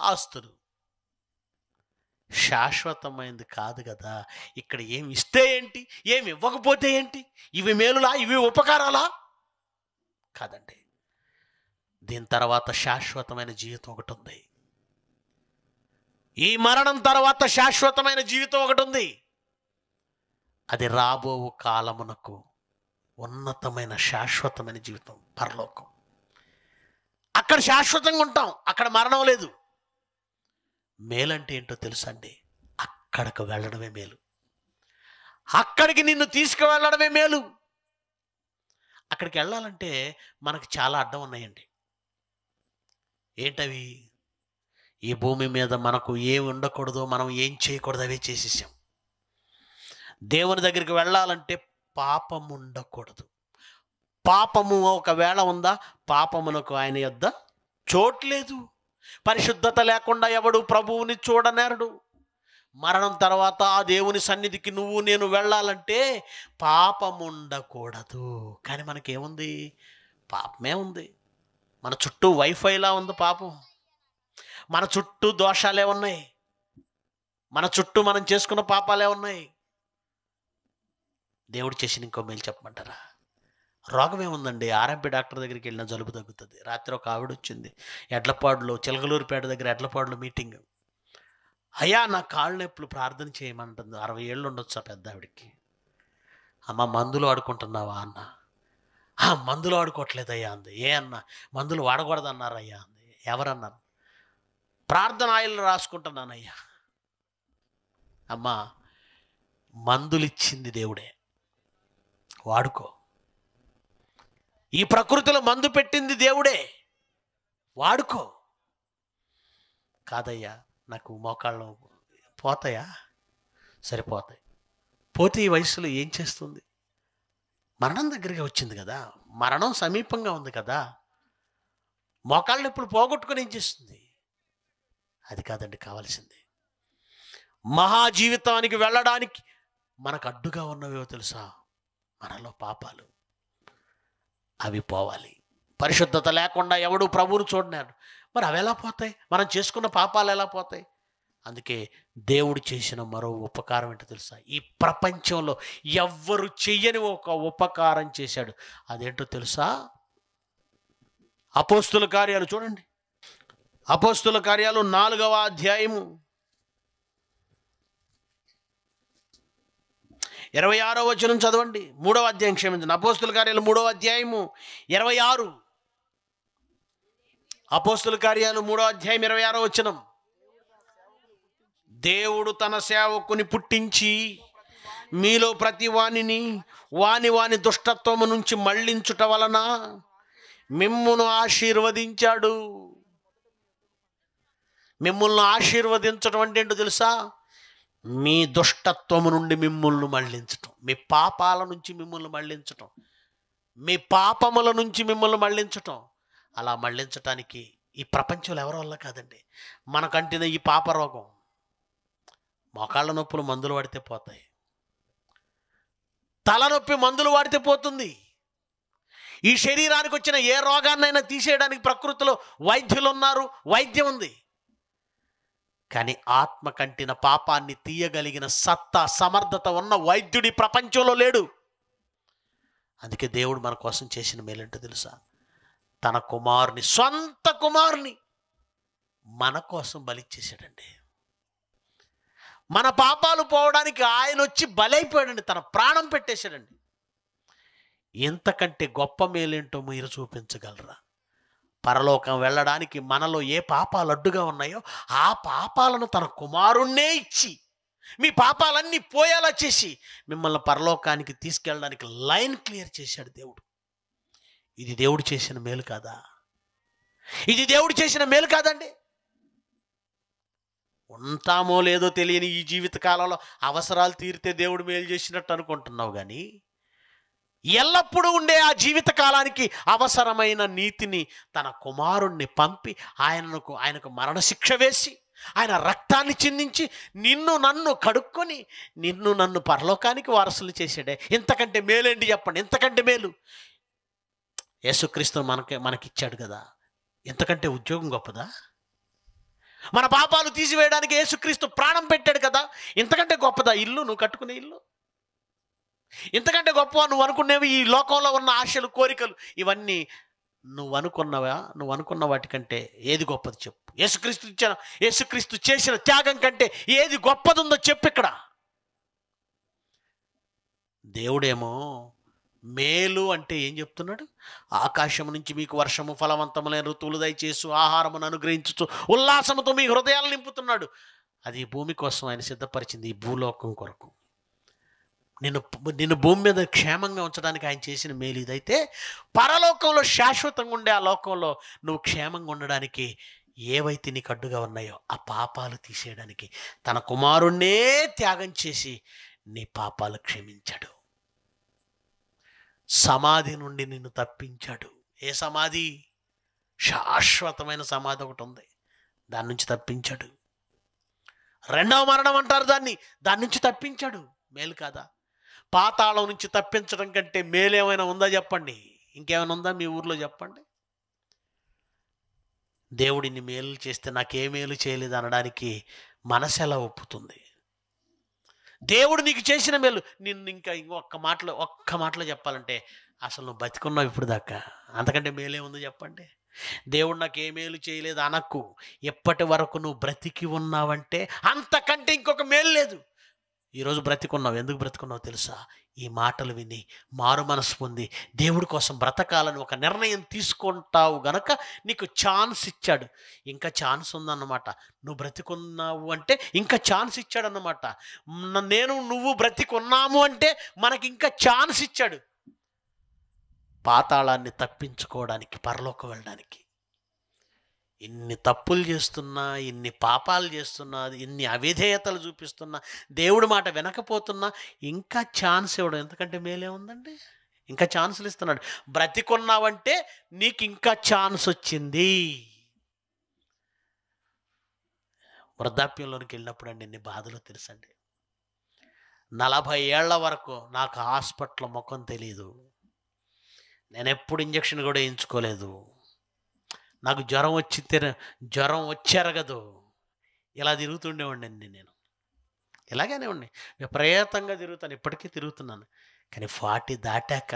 ఆస్తులు. శాశ్వతమైంది కాదు కదా. ఇక్కడ ఏమి ఇస్తే ఏంటి, ఏమి ఇవ్వకపోతే ఏంటి? ఇవి మేలులా, ఇవి ఉపకారాలా? కాదండి. దీని తర్వాత శాశ్వతమైన జీవితం ఒకటి ఉంది. ఈ మరణం తర్వాత శాశ్వతమైన జీవితం ఒకటి ఉంది. అది రాబో కాలమునకు ఉన్నతమైన శాశ్వతమైన జీవితం, పరలోకం. అక్కడ శాశ్వతంగా ఉంటాం, అక్కడ మరణం లేదు. మేలంటే ఏంటో తెలుసా అండి? అక్కడికి వెళ్ళడమే మేలు, అక్కడికి నిన్ను తీసుకువెళ్ళడమే మేలు. అక్కడికి వెళ్ళాలంటే మనకు చాలా అడ్డం ఉన్నాయండి. ఏంటవి? ఈ భూమి మీద మనకు ఏమి ఉండకూడదో, మనం ఏం చేయకూడదు, అవే చేసేసాం. దేవుని దగ్గరికి వెళ్ళాలంటే పాపము ఉండకూడదు. పాపము ఒకవేళ ఉందా, పాపమునకు ఆయన యొద్ద చోట్లేదు. పరిశుద్ధత లేకుండా ఎవడు ప్రభువుని చూడనేరడు. మరణం తర్వాత ఆ దేవుని సన్నిధికి నువ్వు నేను వెళ్ళాలంటే పాపము ఉండకూడదు. కానీ మనకేముంది? పాపమే ఉంది. మన చుట్టూ వైఫైలా ఉంది పాపం. మన చుట్టూ దోషాలే ఉన్నాయి, మన చుట్టూ మనం చేసుకున్న పాపాలే ఉన్నాయి. దేవుడు చేసిన ఇంకో మేలు చెప్పమంటారా? రోగం ఏముందండి? ఆర్ఎంపీ డాక్టర్ దగ్గరికి వెళ్ళిన జలుబు తగ్గుతుంది. రాత్రి ఒక ఆవిడ వచ్చింది, ఎడ్లపాడులో, చిలకలూరుపేట దగ్గర ఎడ్లపాడులో మీటింగ్. అయ్యా నా కాళ్ళు నొప్పులు, ప్రార్థన చేయమంటుంది. 60 ఏళ్ళు ఉండొచ్చు ఆ పెద్ద ఆవిడికి. అమ్మ మందులు వాడుకుంటున్నావా అన్న. మందులు వాడుకోవట్లేదయ్యా అంది. ఏ అన్న? మందులు వాడకూడదన్నారయ్యా అంది. ఎవరన్నారు? ప్రార్థన ఆయిల్ రాసుకుంటున్నానయ్యా. అమ్మా, మందులు ఇచ్చింది దేవుడే, వాడుకో. ఈ ప్రకృతిలో మందు పెట్టింది దేవుడే, వాడుకో. కాదయ్యా నాకు మోకాళ్ళు పోతాయా? సరిపోతాయి. పోతే ఈ వయసులో ఏం చేస్తుంది? మరణం దగ్గరగా వచ్చింది కదా, మరణం సమీపంగా ఉంది కదా, మోకాళ్ళ నొప్పులు పోగొట్టుకొని ఏం చేస్తుంది? అది కాదండి కావాల్సింది. మహాజీవితానికి వెళ్ళడానికి మనకు అడ్డుగా ఉన్నవేవో తెలుసా? మనలో పాపాలు, అవి పోవాలి. పరిశుద్ధత లేకుండా ఎవడు ప్రభువును చూడలేడు. మరి అవి ఎలా పోతాయి? మనం చేసుకున్న పాపాలు ఎలా పోతాయి? అందుకే దేవుడు చేసిన మరో ఉపకారం ఏంటో తెలుసా? ఈ ప్రపంచంలో ఎవ్వరు చెయ్యని ఒక ఉపకారం చేశాడు. అదేంటో తెలుసా? అపోస్తుల కార్యాలు చూడండి, అపోస్తుల కార్యాలు 4వ అధ్యాయము 26వ వచనం చదవండి. 3వ అధ్యాయం క్షమించండి. అపోస్తుల కార్యాలు 3వ అధ్యాయము 26. అపోస్తుల కార్యాలు 3వ అధ్యాయం 26వ వచనం. దేవుడు తన సేవకుని పుట్టించి మీలో ప్రతి వానిని వాని దుష్టత్వము నుంచి మళ్ళించుట వలన మిమ్మును ఆశీర్వదించాడు. మిమ్మల్ని ఆశీర్వదించడం అంటే ఏంటో తెలుసా? మీ దుష్టత్వము నుండి మిమ్మల్ని మళ్ళించటం, మీ పాపాల నుంచి మిమ్మల్ని మళ్ళించటం, మీ పాపముల నుంచి మిమ్మల్ని మళ్ళించటం. అలా మళ్ళించటానికి ఈ ప్రపంచంలో ఎవరి వల్ల కాదండి. మనకంటిన ఈ పాప రోగం, మోకాళ్ళ నొప్పులు మందులు వాడితే పోతాయి, తలనొప్పి మందులు వాడితే పోతుంది. ఈ శరీరానికి వచ్చిన ఏ రోగాన్నైనా తీసేయడానికి ప్రకృతిలో వైద్యులు ఉన్నారు, వైద్యం ఉంది. కానీ ఆత్మ కంటిన పాపాన్ని తీయగలిగిన సత్తా, సమర్థత ఉన్న వైద్యుడి ప్రపంచంలో లేడు. అందుకే దేవుడు మన కోసం చేసిన మేలేంటో తెలుసా? తన కుమారుని, సొంత కుమారుని మన కోసం బలిచ్చేసాడండి. మన పాపాలు పోవడానికి ఆయన వచ్చి బలైపోయాడండి, తన ప్రాణం పెట్టేశాడండి. ఇంతకంటే గొప్ప మేలేంటో మీరు చూపించగలరా? పరలోకం వెళ్ళడానికి మనలో ఏ పాపాలు అడ్డుగా ఉన్నాయో ఆ పాపాలను తన కుమారుణ్ణే ఇచ్చి, మీ పాపాలన్నీ పోయేలా చేసి మిమ్మల్ని పరలోకానికి తీసుకెళ్ళడానికి లైన్ క్లియర్ చేశాడు దేవుడు. ఇది దేవుడు చేసిన మేలు కాదా? ఇది దేవుడు చేసిన మేలు కాదండి? ఉంటామో లేదో తెలియని ఈ జీవిత కాలంలో అవసరాలు తీరితే దేవుడు మేలు చేసినట్టు అనుకుంటున్నావు, కానీ ఎల్లప్పుడూ ఉండే ఆ జీవిత కాలానికి అవసరమైన నీతిని తన కుమారుణ్ణి పంపి ఆయనకు మరణశిక్ష వేసి ఆయన రక్తాన్ని చిందించి నిన్ను నన్ను కడుక్కొని నన్ను పరలోకానికి వారసులు చేశాడే. ఇంతకంటే మేలేంటి చెప్పండి? ఇంతకంటే మేలు యేసుక్రీస్తు మనకిచ్చాడు కదా. ఇంతకంటే ఉద్యోగం గొప్పదా? మన పాపాలు తీసివేయడానికి యేసుక్రీస్తు ప్రాణం పెట్టాడు కదా. ఇంతకంటే గొప్పదా ఇల్లు, నువ్వు కట్టుకునే ఇల్లు? ఇంతకంటే గొప్ప నువ్వు అనుకునేవి, ఈ లోకంలో ఉన్న ఆశలు, కోరికలు, ఇవన్నీ నువ్వు అనుకున్న వాటికంటే ఏది గొప్పది చెప్పు? యేసుక్రీస్తు చేసిన త్యాగం కంటే ఏది గొప్పదుందో చెప్పు. ఇక్కడ దేవుడేమో మేలు అంటే ఏం చెప్తున్నాడు? ఆకాశం నుంచి మీకు వర్షము, ఫలవంతములైన ఋతువులు దయచేసు, ఆహారమును అనుగ్రహించుచు ఉల్లాసముతో మీ హృదయాలు నింపుతున్నాడు. అది భూమి కోసం ఆయన సిద్ధపరిచింది, ఈ భూలోకం కొరకు. నిన్ను భూమి మీద క్షేమంగా ఉంచడానికి ఆయన చేసిన మేలు ఇదైతే, పరలోకంలో శాశ్వతంగా ఉండే ఆ లోకంలో నువ్వు క్షేమంగా ఉండడానికి ఏవైతే నీకు అడ్డుగా ఉన్నాయో ఆ పాపాలు తీసేయడానికి తన కుమారుణ్ణే త్యాగం చేసి నీ పాపాలు క్షమించాడు. సమాధి నుండి నిన్ను తప్పించాడు. ఏ సమాధి? శాశ్వతమైన సమాధి ఒకటి ఉంది, దాని నుంచి తప్పించాడు. రెండవ మరణం అంటారు దాన్ని, దాని నుంచి తప్పించాడు. మేలు కాదా? పాతాళం నుంచి తప్పించడం కంటే మేలేమైనా ఉందా చెప్పండి? ఇంకేమైనా ఉందా మీ ఊర్లో చెప్పండి? దేవుడిని మేలు చేస్తే నాకే మేలు చేయలేదు అనడానికి మనసు ఎలా ఒప్పుతుంది? దేవుడు నీకు చేసిన మేలు నిన్ను ఇంకా ఒక్క మాటలో చెప్పాలంటే అసలు నువ్వు బతికున్నావు ఇప్పుడు దాకా, అంతకంటే మేలే ఉంది చెప్పండి? దేవుడు నాకు ఏ మేలు చేయలేదు అనకు. ఎప్పటి వరకు నువ్వు బ్రతికి ఉన్నావంటే అంతకంటే ఇంకొక మేలు లేదు. ఈరోజు బ్రతికున్నావు. ఎందుకు బ్రతికున్నావు తెలుసా? ఈ మాటలు విని మారు మనసు పొంది దేవుడి కోసం బ్రతకాలని ఒక నిర్ణయం తీసుకుంటావు గనక నీకు ఛాన్స్ ఇచ్చాడు. ఇంకా ఛాన్స్ ఉందన్నమాట. నువ్వు బ్రతికున్నావు అంటే ఇంకా ఛాన్స్ ఇచ్చాడన్నమాట. నువ్వు బ్రతికున్నాము అంటే మనకి ఇంకా ఛాన్స్ ఇచ్చాడు, పాతాళాన్ని తప్పించుకోవడానికి, పరలోకం వెళ్ళడానికి. ఇన్ని తప్పులు చేస్తున్నా, ఇన్ని పాపాలు చేస్తున్నా, ఇన్ని అవిధేయతలు చూపిస్తున్నా, దేవుడి మాట వినకపోతున్నా ఇంకా ఛాన్స్ ఇవ్వడం ఎందుకంటే మేలే ఉందండి. ఇంకా ఛాన్సులు ఇస్తున్నాడు. బ్రతికున్నావంటే నీకు ఇంకా ఛాన్స్ వచ్చింది. వృద్ధాప్యంలోనికి వెళ్ళినప్పుడు అండి ఎన్ని బాధలు తెలుసండి. 40 ఏళ్ల వరకు నాకు హాస్పిటల్ ముఖం తెలీదు, నేను ఎప్పుడు ఇంజక్షన్ కూడా వేయించుకోలేదు, నాకు జ్వరం వచ్చేరగదు, ఇలా తిరుగుతుండేవాడిని అండి. నేను ఇలాగనే ఉండి విపరీతంగా తిరుగుతాను, ఇప్పటికీ తిరుగుతున్నాను. కానీ 40 దాటాక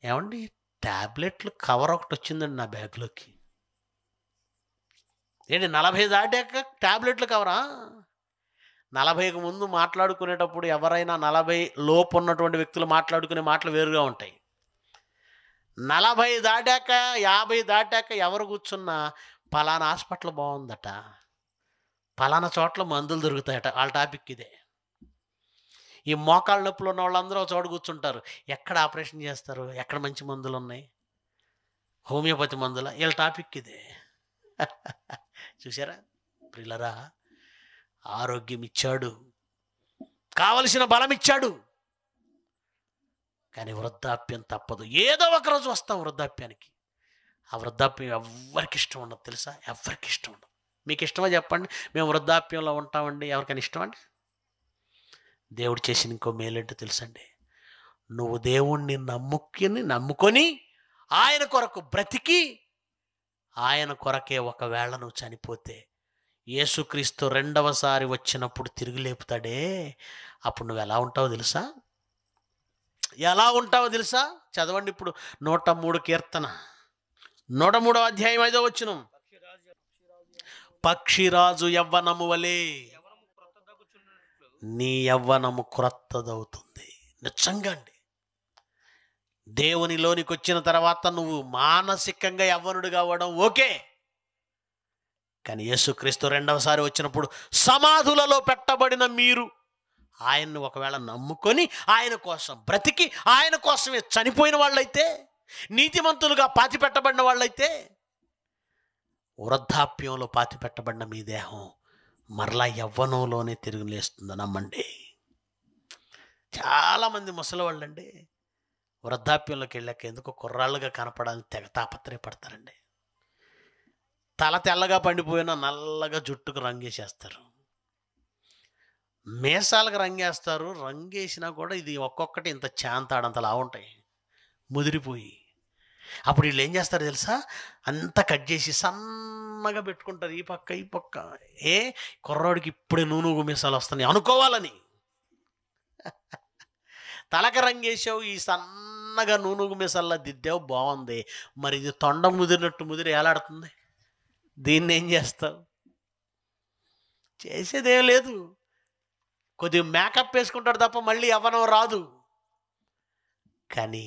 ఏమండి ట్యాబ్లెట్లు కవర్ ఒకటి వచ్చిందండి నా బ్యాగ్లోకి. ఏంటి 40 దాటాక టాబ్లెట్లు కవరా? 40కి ముందు మాట్లాడుకునేటప్పుడు ఎవరైనా 40 లోపు ఉన్నటువంటి వ్యక్తులు మాట్లాడుకునే మాటలు వేరుగా ఉంటాయి. 40 దాటాక 50 దాటాక ఎవరు కూర్చున్నా పలానా హాస్పిటల్ బాగుందట, పలానా చోట్ల మందులు దొరుకుతాయట, వాళ్ళ టాపిక్ ఇదే. ఈ మోకాళ్ళ నొప్పులు ఉన్న వాళ్ళందరూ ఒక చోట కూర్చుంటారు. ఎక్కడ ఆపరేషన్ చేస్తారు, ఎక్కడ మంచి మందులు ఉన్నాయి, హోమియోపతి మందుల, వీళ్ళ టాపిక్ ఇదే. చూసారా ప్రియులరా, ఆరోగ్యం ఇచ్చాడు, కావలసిన బలం ఇచ్చాడు, కానీ వృద్ధాప్యం తప్పదు. ఏదో ఒక రోజు వస్తాం వృద్ధాప్యానికి. ఆ వృద్ధాప్యం ఎవరికి ఇష్టం ఉండదు తెలుసా? ఎవరికి ఇష్టం ఉండదు. మీకు ఇష్టమా చెప్పండి? మేము వృద్ధాప్యంలో ఉంటామండి. ఎవరికైనా ఇష్టం అండి? దేవుడు చేసిన ఇంకో మేలేంటో తెలుసండి, నువ్వు దేవుణ్ణి నమ్ముకొని ఆయన కొరకు బ్రతికి ఆయన కొరకే ఒకవేళ నువ్వు చనిపోతే యేసుక్రీస్తు రెండవసారి వచ్చినప్పుడు తిరిగి లేపుతాడే, అప్పుడు నువ్వు ఎలా ఉంటావో తెలుసా? ఎలా ఉంటావో తెలుసా? చదవండి ఇప్పుడు 103 కీర్తన 103వ అధ్యాయం 5వ వచనం. పక్షిరాజు యవ్వనము వలె నీ యవ్వనము క్రొత్తదవుతుంది. నిజంగా అండి, దేవునిలోనికి వచ్చిన తర్వాత నువ్వు మానసికంగా యవ్వనుడిగా అవ్వడం ఓకే, కానీ యేసుక్రీస్తు రెండవసారి వచ్చినప్పుడు సమాధులలో పెట్టబడిన మీరు ఆయన్ని ఒకవేళ నమ్ముకొని ఆయన కోసం బ్రతికి ఆయన కోసమే చనిపోయిన వాళ్ళైతే, నీతిమంతులుగా పాతిపెట్టబడిన వాళ్ళైతే, వృద్ధాప్యంలో పాతిపెట్టబడిన మీ దేహం మరలా యవ్వనంలోనే తిరిగి లేస్తుంది. నమ్మండి. చాలామంది ముసలి వాళ్ళండి వృద్ధాప్యంలోకి వెళ్ళాక ఎందుకో కుర్రాళ్ళుగా కనపడాలని తెగ తాపత్రయపడతారండి. తల తెల్లగా పండిపోయినా నల్లగా జుట్టుకు రంగేసేస్తారు, మీసాలకు రంగేస్తారు. రంగేసినా కూడా ఇది ఒక్కొక్కటి ఇంత చాంతాడంతలా ఉంటాయి ముదిరిపోయి. అప్పుడు వీళ్ళు ఏం చేస్తారు తెలుసా? అంతా కట్ చేసి సన్నగా పెట్టుకుంటారు, ఈ పక్క ఈ పక్క. కుర్రాడికి ఇప్పుడే నూనె మీసాలు వస్తున్నాయి అనుకోవాలని. తలక రంగేసావు, ఈ సన్నగా నూనె మీసాల్లో దిద్దావు, బాగుంది. మరి ఇది తొండ ముదిరినట్టు ముదిరి ఏలాడుతుంది. దీన్ని ఏం చేస్తావు? చేసేదేం లేదు, కొద్దిగా మేకప్ వేసుకుంటాడు తప్ప మళ్ళీ యవ్వనం రాదు. కానీ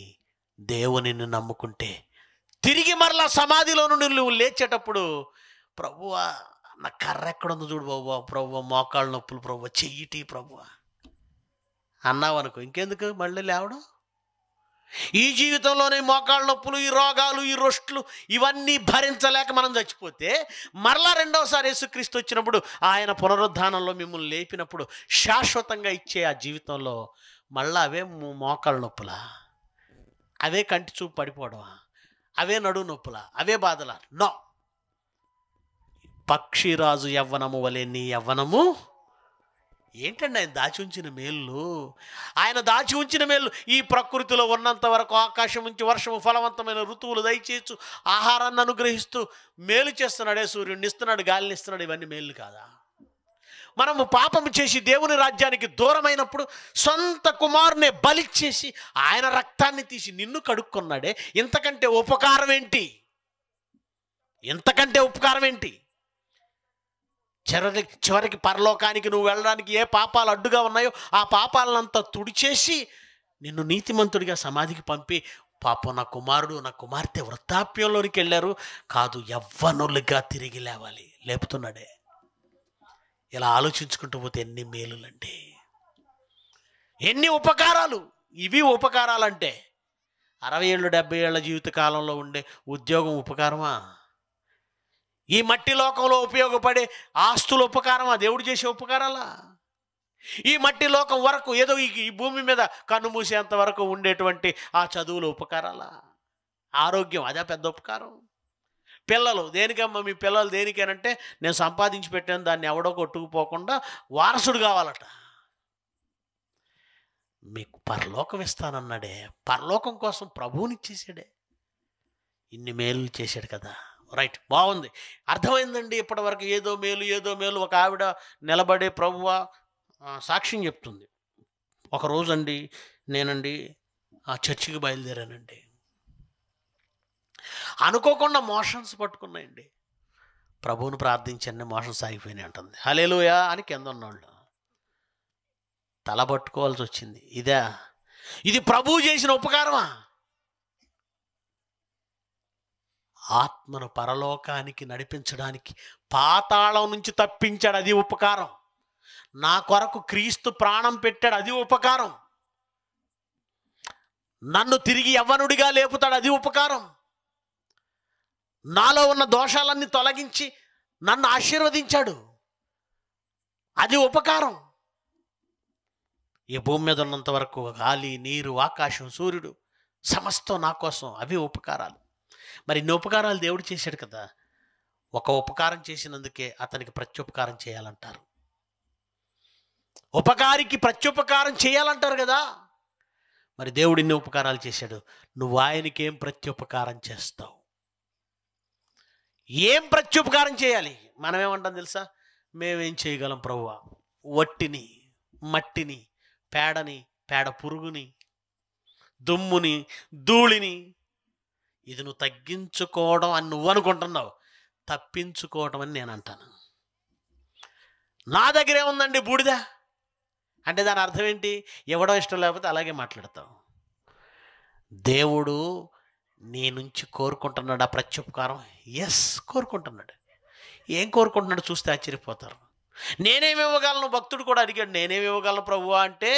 దేవునిని నమ్ముకుంటే తిరిగి మరలా సమాధిలో నుండి నువ్వు లేచేటప్పుడు, ప్రభువా నా కర్ర ఎక్కడుందో చూడు బాబు, ప్రభువా మోకాళ్ళ నొప్పులు, ప్రభువా చెయ్యిటి ప్రభువా అన్నావు అనుకో, ఇంకెందుకు మళ్ళీ లేవడం? ఈ జీవితంలోనే మోకాళ్ళ నొప్పులు, ఈ రోగాలు, ఈ రొస్టులు ఇవన్నీ భరించలేక మనం చచ్చిపోతే మరలా రెండవసారి యేసుక్రీస్తు వచ్చినప్పుడు ఆయన పునరుద్ధానంలో మిమ్మల్ని లేపినప్పుడు శాశ్వతంగా ఇచ్చే ఆ జీవితంలో మళ్ళీ అవే మోకాళ్ళ నొప్పులా, అవే కంటి చూపు పడిపోవడమా, అవే నడువు నొప్పులా, అవే బాధలా? నో. పక్షిరాజు యవ్వనము వలె నీ యవ్వనము. ఏంటండి ఆయన దాచి ఉంచిన మేళ్ళు? ఆయన దాచి ఉంచిన మేళ్ళు ఈ ప్రకృతిలో ఉన్నంత వరకు ఆకాశం నుంచి వర్షము, ఫలవంతమైన ఋతువులు దయచేయచ్చు, ఆహారాన్ని అనుగ్రహిస్తూ మేలు చేస్తున్నాడే, సూర్యుడిని ఇస్తున్నాడు, గాలిని ఇస్తున్నాడు. ఇవన్నీ మేలు కాదా? మనము పాపము చేసి దేవుని రాజ్యానికి దూరమైనప్పుడు సొంత కుమారునే బలిచ్చేసి ఆయన రక్తాన్ని తీసి నిన్ను కడుక్కున్నాడే, ఇంతకంటే ఉపకారం ఏంటి? ఇంతకంటే ఉపకారం ఏంటి? చివరికి పరలోకానికి నువ్వు వెళ్ళడానికి ఏ పాపాలు అడ్డుగా ఉన్నాయో ఆ పాపాలనంతా తుడిచేసి నిన్ను నీతిమంతుడిగా సమాధికి పంపి, పాపం నా కుమారుడు నా కుమార్తె వృద్ధాప్యంలోనికి వెళ్ళారు కాదు, యవ్వనులుగా తిరిగి లేవాలి, లేపుతున్నాడే. ఇలా ఆలోచించుకుంటూ పోతే ఎన్ని మేలులండి, ఎన్ని ఉపకారాలు. ఇవి ఉపకారాలంటే 60 ఏళ్ళు 70 ఏళ్ళ జీవిత కాలంలో ఉండే ఉద్యోగం ఉపకారమా? ఈ మట్టి లోకంలో ఉపయోగపడే ఆస్తుల ఉపకారమా? దేవుడు చేసే ఉపకారాలా? ఈ మట్టి లోకం వరకు ఏదో ఈ భూమి మీద కన్ను మూసేంత వరకు ఉండేటువంటి ఆ చదువుల ఉపకారాలా? ఆరోగ్యం అదే పెద్ద ఉపకారం. పిల్లలు దేనికమ్మా? మీ పిల్లలు దేనికేనంటే, నేను సంపాదించి పెట్టాను, దాన్ని ఎవడో కొట్టుకుపోకుండా వారసుడు కావాలట. మీకు పరలోకం ఇస్తానన్నాడే, పరలోకం కోసం ప్రభువునిచ్చేసాడే, ఇన్ని మేలు చేశాడు కదా. రైట్, బాగుంది, అర్థమైందండి. ఇప్పటివరకు ఏదో మేలు ఏదో మేలు. ఒక ఆవిడ నిలబడే ప్రభువా సాక్ష్యం చెప్తుంది. ఒకరోజు అండి నేనండి ఆ చర్చికి బయలుదేరానండి, అనుకోకుండా మోషన్స్ పట్టుకున్నాయండి. ప్రభువును ప్రార్థించండి మోషన్ సాగిపోయినాయి అంటుంది. హల్లెలూయా అని కింద ఉన్నోళ్ళు తల పట్టుకోవాల్సి వచ్చింది. ఇది ప్రభువు చేసిన ఉపకారమా? ఆత్మను పరలోకానికి నడిపించడానికి పాతాళం నుంచి తప్పించాడు, అది ఉపకారం. నా కొరకు క్రీస్తు ప్రాణం పెట్టాడు, అది ఉపకారం. నన్ను తిరిగి యవ్వనుడిగా లేపుతాడు, అది ఉపకారం. నాలో ఉన్న దోషాలన్నీ తొలగించి నన్ను ఆశీర్వదించాడు, అది ఉపకారం. ఈ భూమి మీద ఉన్నంత వరకు గాలి, నీరు, ఆకాశం, సూర్యుడు సమస్తం నా కోసం, అవి ఉపకారాలు. మరి ఇన్ని ఉపకారాలు దేవుడు చేశాడు కదా, ఒక ఉపకారం చేసినందుకే అతనికి ప్రత్యుపకారం చేయాలంటారు. ఉపకారికి ప్రత్యుపకారం చేయాలంటారు కదా. మరి దేవుడు ఇన్ని ఉపకారాలు చేశాడు, నువ్వు ఆయనకి ఏం ప్రత్యుపకారం చేస్తావు? ఏం ప్రత్యుపకారం చేయాలి? మనం ఏమంటాం తెలుసా? మేమేం చేయగలం ప్రభువా? వట్టిని, మట్టిని, పేడని, పేడ పురుగుని, దుమ్ముని, ధూళిని, ఇది నువ్వు తగ్గించుకోవడం అని నువ్వు అనుకుంటున్నావు, తప్పించుకోవడం అని నేను అంటాను. నా దగ్గరే ఉందండి బూడిద అంటే దాని అర్థం ఏంటి? ఇవ్వడం ఇష్టం లేకపోతే అలాగే మాట్లాడతావు. దేవుడు నీ నుంచి కోరుకుంటున్నాడు ఆ ప్రత్యుపకారం. ఎస్, కోరుకుంటున్నాడు. ఏం కోరుకుంటున్నాడు చూస్తే ఆశ్చర్యపోతారు. నేనేమి ఇవ్వగలను? భక్తుడు కూడా అడిగాడు, నేనేమి ఇవ్వగలను ప్రభువా అంటే,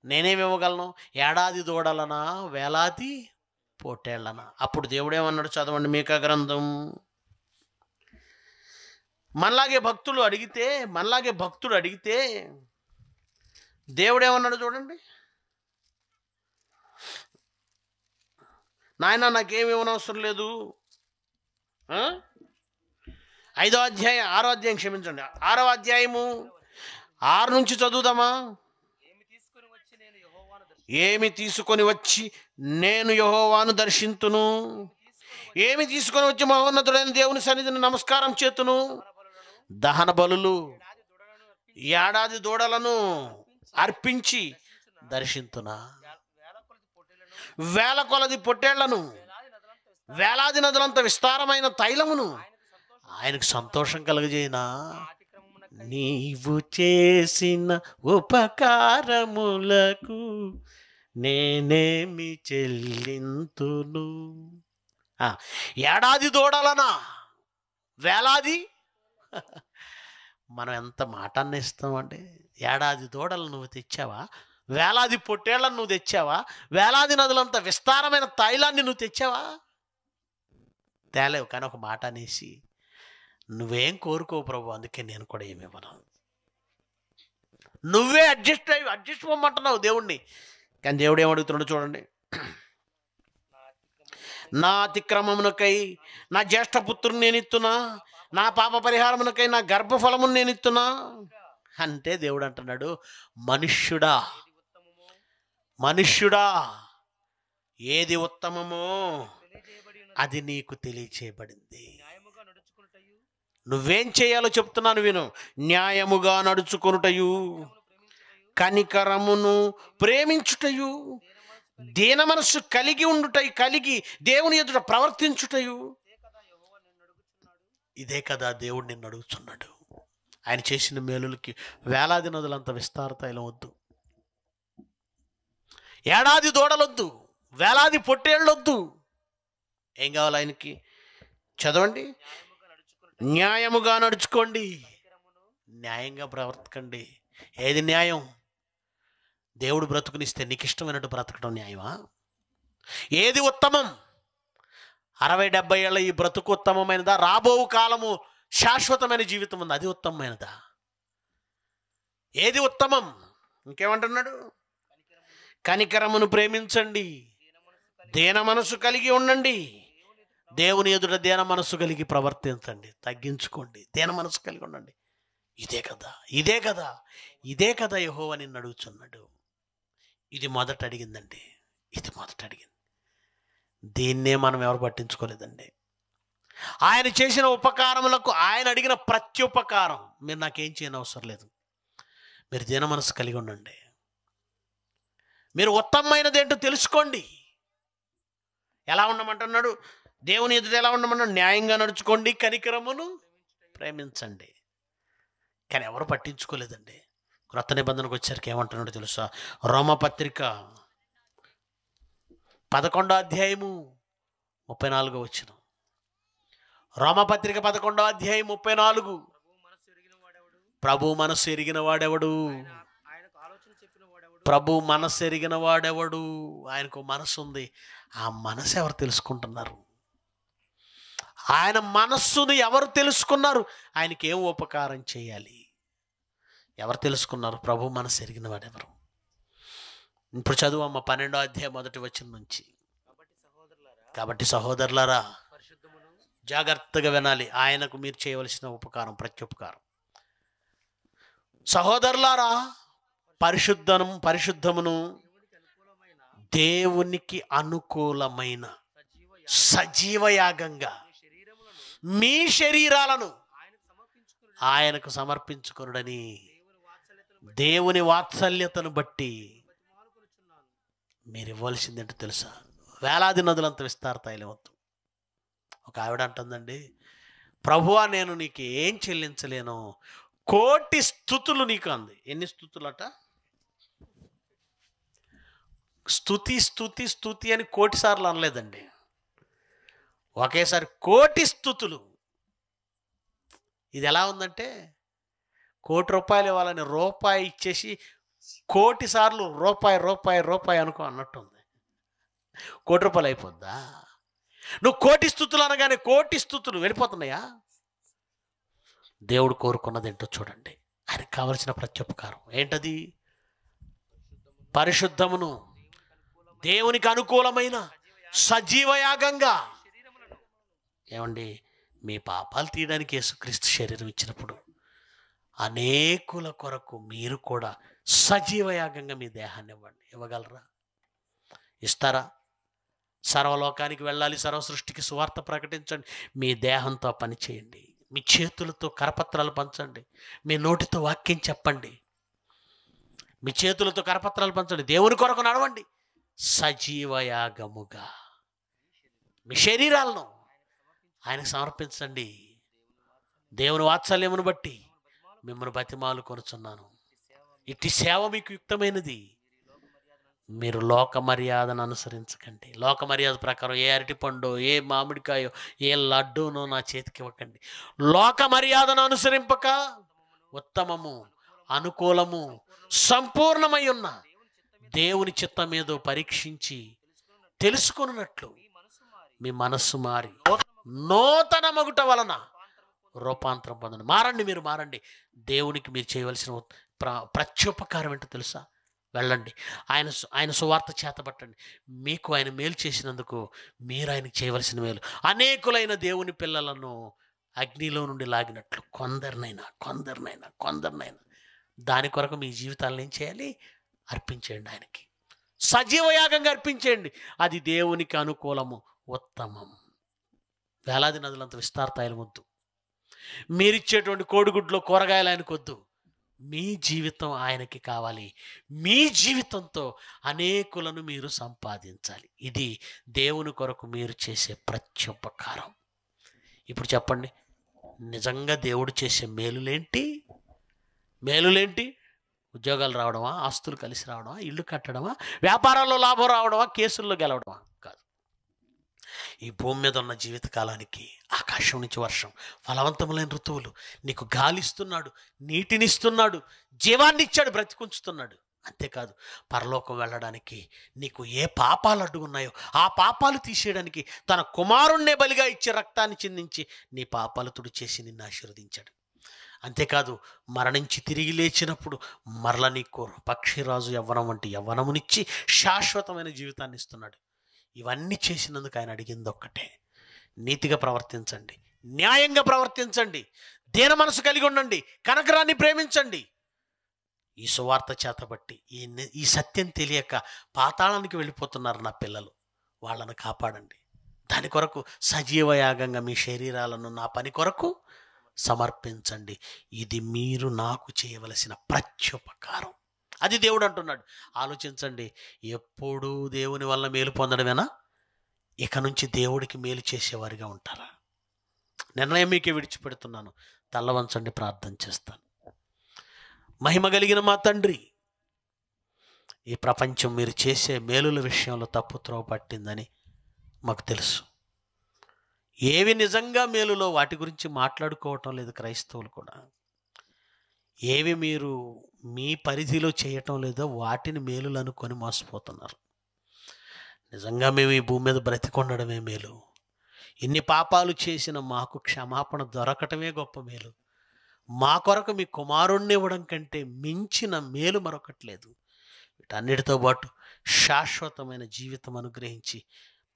నేనేమి ఇవ్వగలను? ఏడాది దూడలనా, వేలాది పోటేళ్లనా? అప్పుడు దేవుడు ఏమన్నాడు? చదవండి మీకా గ్రంథం. మనలాగే భక్తుడు అడిగితే దేవుడు ఏమన్నాడు చూడండి. నాయన నాకేమి ఇవ్వనవసరం లేదు. 6వ అధ్యాయం క్షమించండి, 6వ అధ్యాయము 6 నుంచి చదువుదామా? ఏమి తీసుకొని వచ్చి నేను యెహోవాను దర్శింతును, ఏమి తీసుకొని వచ్చి మహోన్నతుడైన దేవుని సన్నిధిని నమస్కారం చేతును, దహన బలులు, ఏడాది దూడలను అర్పించి దర్శింతునా, వేల కొలది పొట్టేళ్లను, వేలాది నదులంత విస్తారమైన తైలమును ఆయనకు సంతోషం కలుగజేయనా? నీవు చేసిన ఉపకారములకు నేనేమి చెల్లింతును? ఏడాది దూడలనా, వేలాది? మనం ఎంత మాట అన్నిస్తామండి. ఏడాది దూడలు నువ్వు తెచ్చావా? వేలాది పొట్టేళ్లను నువ్వు తెచ్చావా? వేలాది నదులంత విస్తారమైన తైలాన్ని నువ్వు తెచ్చావా? తేలేవు. కానీ ఒక మాట అనేసి నువ్వేం కోరుకోవు ప్రభు, అందుకే నేను కూడా ఏమి ఇవ్వను. నువ్వే అడ్జస్ట్ అవ్వమంటున్నావు దేవుణ్ణి. కానీ దేవుడు ఏమడుగుతున్నాడు చూడండి. నా అతిక్రమమునకై నా జ్యేష్ఠపుత్రుని నేను ఇస్తున్నా, నా పాప పరిహారమునకై నా గర్భఫలమును నేను ఇస్తున్నా అంటే దేవుడు అంటున్నాడు, మనుష్యుడా ఏది ఉత్తమమో అది నీకు తెలియచేయబడింది. నువ్వేం చేయాలో చెప్తున్నాను విను. న్యాయముగా నడుచుకొనుటయు, కనికరమును ప్రేమించుటయు, దీన మనస్సు కలిగి ఉండుటయు, కలిగి దేవుని ఎదుట ప్రవర్తించుటయు, ఇదే కదా దేవుడు నిన్ను అడుగుతున్నాడు. ఆయన చేసిన మేలులకి వేలాది నదులంత విస్తార తైలం వద్దు, ఏడాది దూడలొద్దు, వేలాది పొట్టేళ్ళొద్దు. ఏం కావాలి ఆయనకి? చదవండి. న్యాయముగా నడుచుకోండి, న్యాయంగా ప్రవర్తకండి. ఏది న్యాయం? దేవుడు బ్రతుకునిస్తే నీకు ఇష్టమైనట్టు బ్రతకడం న్యాయమా? ఏది ఉత్తమం? 60-70 ఏళ్ళ ఈ బ్రతుకు ఉత్తమమైనదా? రాబో కాలము శాశ్వతమైన జీవితం ఉంది, అది ఉత్తమమైనదా? ఏది ఉత్తమం? ఇంకేమంటున్నాడు? కనికరమును ప్రేమించండి, దీన మనసు కలిగి ఉండండి, దేవుని ఎదుట దీన మనసు కలిగి ప్రవర్తించండి, తగ్గించుకోండి, దీన మనసు కలిగి ఉండండి. ఇదే కదా యెహోవా నిన్ను అడుగుతున్నాడు. ఇది మొదట అడిగిందండి, దీన్నే మనం ఎవరు పట్టించుకోలేదండి. ఆయన చేసిన ఉపకారములకు ఆయన అడిగిన ప్రత్యుపకారం, మీరు నాకేం చేయని అవసరం లేదు, మీరు దీన మనసు కలిగి ఉండండి, మీరు ఉత్తమమైనది ఏంటో తెలుసుకోండి. ఎలా ఉండమంటున్నాడు? దేవుని ఎదుట ఎలా ఉండమన్నాడు? న్యాయంగా నడుచుకోండి, కనికరమును ప్రేమించండి. కానీ ఎవరు పట్టించుకోలేదండి. క్రొత్త నిబంధనకు వచ్చేసరికి ఏమంటున్నాడో తెలుసా? రోమపత్రిక 11వ అధ్యాయము 34వ వచనం. రోమపత్రిక 11వ అధ్యాయం 34. ప్రభు మనస్సు ఎరిగిన వాడెవడు? ప్రభు మనస్సు ఎరిగిన వాడెవడు? ఆయనకు మనస్సు ఉంది. ఆ మనసు ఎవరు తెలుసుకుంటున్నారు? ఆయన మనస్సును ఎవరు తెలుసుకున్నారు? ఆయనకి ఏం ఉపకారం చేయాలి? ఎవరు తెలుసుకున్నారు? ప్రభు మనస్సు ఎరిగిన వాడెవరు? ఇప్పుడు చదువమ్మ 12వ అధ్యాయం 1వ వచనం నుంచి. కాబట్టి సహోదరులారా, జాగ్రత్తగా వినాలి. ఆయనకు మీరు చేయవలసిన ఉపకారం, ప్రత్యుపకారం. సహోదరులారా, పరిశుద్ధమును దేవునికి అనుకూలమైన సజీవయాగంగా మీ శరీరాలను ఆయనకు సమర్పించుకొనుడని దేవుని వాత్సల్యతను బట్టి మీరు ఇవ్వాల్సింది ఏంటో తెలుసా? వేలాది నదులంత విస్తార తైలవద్దు. ఒక ఆవిడ అంటుందండి, ప్రభువా నేను నీకు ఏం చెల్లించలేను, కోటి స్తుతులు నీకు అంది. ఎన్ని స్తుతులట? స్తుతి స్తుతి స్తుతి అని కోటి సార్లు అనలేదండి, ఒకేసారి కోటి స్తుతులు. ఇది ఎలా ఉందంటే, ₹1,00,000 ఇవ్వాలని రూపాయి ఇచ్చేసి కోటి సార్లు రూపాయి రూపాయి రూపాయి అనుకో అన్నట్టుంది. ₹1,00,000 అయిపోద్దా? నువ్వు కోటి స్తుతులు అనగానే కోటి స్తుతులు వెళ్ళిపోతున్నాయా? దేవుడు కోరుకున్నది ఏంటో చూడండి. ఆయనకు కావలసిన ప్రత్యుపకారం ఏంటది? పరిశుద్ధమును దేవునికి అనుకూలమైన సజీవయాగంగా. ఏమండి, మీ పాపాలు తీయడానికి యేసుక్రీస్తు శరీరం ఇచ్చినప్పుడు అనేకుల కొరకు మీరు కూడా సజీవయాగంగా మీ దేహాన్ని ఇవ్వండి. ఇవ్వగలరా? ఇస్తారా? సర్వలోకానికి వెళ్ళాలి, సర్వ సృష్టికి సువార్త ప్రకటించండి. మీ దేహంతో పని చేయండి, మీ చేతులతో కరపత్రాలు పంచండి, మీ నోటితో వాక్యం చెప్పండి, మీ చేతులతో కరపత్రాలు పంచండి, దేవుని కొరకు నడవండి. సజీవయాగముగా మీ శరీరాలను ఆయనకు సమర్పించండి. దేవుని వాత్సల్యమును బట్టి మిమ్మల్ని బతిమాలు కొనుచున్నాను. ఇట్టి సేవ మీకు యుక్తమైనది. మీరు లోక మర్యాదను అనుసరించకండి. లోక మర్యాద ప్రకారం ఏ అరటిపండో, ఏ మామిడికాయో, ఏ లడ్డూనో నా చేతికి ఇవ్వకండి. లోక మర్యాదను అనుసరింపక ఉత్తమము, అనుకూలము, సంపూర్ణమై ఉన్న దేవుని చిత్తం ఏదో పరీక్షించి తెలుసుకున్నట్లు మీ మనస్సు మారి నూతన మగుట వలన రూపాంతరం పొందండి. మారండి, మీరు మారండి. దేవునికి మీరు చేయవలసిన ప్రత్యుపకారం ఏంటో తెలుసా? వెళ్ళండి, ఆయన సువార్త చేతబట్టండి. మీకు ఆయన మేలు చేసినందుకు మీరు ఆయనకు చేయవలసిన మేలు. అనేకులైన దేవుని పిల్లలను అగ్నిలో నుండి లాగినట్లు కొందరినైనా దాని కొరకు మీ జీవితాలను ఏం చేయాలి? అర్పించేయండి. ఆయనకి సజీవయాగంగా అర్పించేయండి. అది దేవునికి అనుకూలము, ఉత్తమం. వేలాది నదులంత విస్తార తైలం వద్దు. మీరిచ్చేటువంటి కోడిగుడ్లో కూరగాయలు ఆయనకు వద్దు. మీ జీవితం ఆయనకి కావాలి. మీ జీవితంతో అనేకులను మీరు సంపాదించాలి. ఇది దేవుని కొరకు మీరు చేసే ప్రత్యుపకారం. ఇప్పుడు చెప్పండి, నిజంగా దేవుడు చేసే మేలులేంటి? ఉద్యోగాలు రావడమా, ఆస్తులు కలిసి రావడమా, ఇల్లు కట్టడమా, వ్యాపారాల్లో లాభం రావడమా, కేసుల్లో గెలవడమా? కాదు. ఈ భూమి మీద ఉన్న జీవితకాలానికి ఆకాశం నుంచి వర్షం, ఫలవంతములైన ఋతువులు, నీకు గాలి ఇస్తున్నాడు, నీటినిస్తున్నాడు, జీవాన్ని ఇచ్చాడు, బ్రతికుంచుతున్నాడు. అంతేకాదు, పరలోకం వెళ్ళడానికి నీకు ఏ పాపాలు అడ్డుకున్నాయో ఆ పాపాలు తీసేయడానికి తన కుమారుణ్ణే బలిగా ఇచ్చి రక్తాన్ని చిందించి నీ పాపాలు తుడిచేసి నిన్ను ఆశీర్వదించాడు. అంతేకాదు, మరణించి తిరిగి లేచినప్పుడు మరల నీకు పక్షిరాజు యవ్వనం వంటి యవ్వనమునిచ్చి శాశ్వతమైన జీవితాన్ని ఇస్తున్నాడు. ఇవన్నీ చేసినందుకు ఆయన అడిగింది ఒక్కటే, నీతిగా ప్రవర్తించండి, న్యాయంగా ప్రవర్తించండి, దీన మనసు కలిగి ఉండండి, కనకరాన్ని ప్రేమించండి. ఈ సువార్త చేతబట్టి ఈ సత్యం తెలియక పాతాళానికి వెళ్ళిపోతున్నారు నా పిల్లలు. వాళ్ళను కాపాడండి. దాని కొరకు సజీవయాగంగా మీ శరీరాలను నా పని కొరకు సమర్పించండి. ఇది మీరు నాకు చేయవలసిన ప్రత్యుపకారం. అది దేవుడు అంటున్నాడు. ఆలోచించండి, ఎప్పుడు దేవుని వల్ల మేలు పొందడమేనా? ఇక నుంచి దేవుడికి మేలు చేసేవారిగా ఉంటారా? నిర్ణయం మీకే విడిచిపెడుతున్నాను. తల్ల వంచండి, ప్రార్థన చేస్తాను. మహిమ కలిగిన మా తండ్రి, ఈ ప్రపంచం మీరు చేసే మేలుల విషయంలో తప్పు త్రోవ పట్టిందని మాకు తెలుసు. ఏవి నిజంగా మేలులో వాటి గురించి మాట్లాడుకోవటం లేదు క్రైస్తవులు కూడా. ఏవి మీరు మీ పరిధిలో చేయటం లేదో వాటిని మేలులు అనుకొని మోసపోతున్నారు. నిజంగా మేము ఈ భూమి మీద బ్రతికొండడమే మేలు. ఇన్ని పాపాలు చేసిన మాకు క్షమాపణ దొరకటమే గొప్ప మేలు. మా కొరకు మీ కుమారుణ్ణి ఇవ్వడం కంటే మించిన మేలు మరొకట్లేదు. వీటన్నిటితో పాటు శాశ్వతమైన జీవితం అనుగ్రహించి,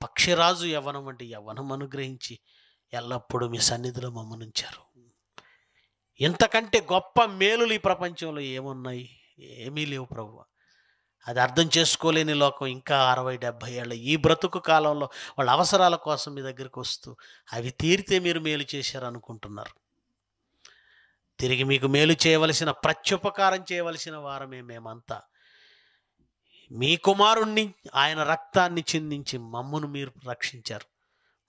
పక్షిరాజు యవ్వనం వంటి యవ్వనం అనుగ్రహించి ఎల్లప్పుడూ మీ సన్నిధిలో మమ్మల్ని ఉంచారు. ఇంతకంటే గొప్ప మేలులు ఈ ప్రపంచంలో ఏమున్నాయి? ఏమీ లేవు ప్రభువా. అది అర్థం చేసుకోలేని లోకం ఇంకా 60-70 ఏళ్ళ ఈ బ్రతుకు కాలంలో వాళ్ళ అవసరాల కోసం మీ దగ్గరికి వస్తూ అవి తీరితే మీరు మేలు చేశారు అనుకుంటున్నారు. తిరిగి మీకు మేలు చేయవలసిన, ప్రత్యుపకారం చేయవలసిన వారమే మేమంతా. మీ కుమారుణ్ణి, ఆయన రక్తాన్ని చిందించి మమ్మను మీరు రక్షించారు.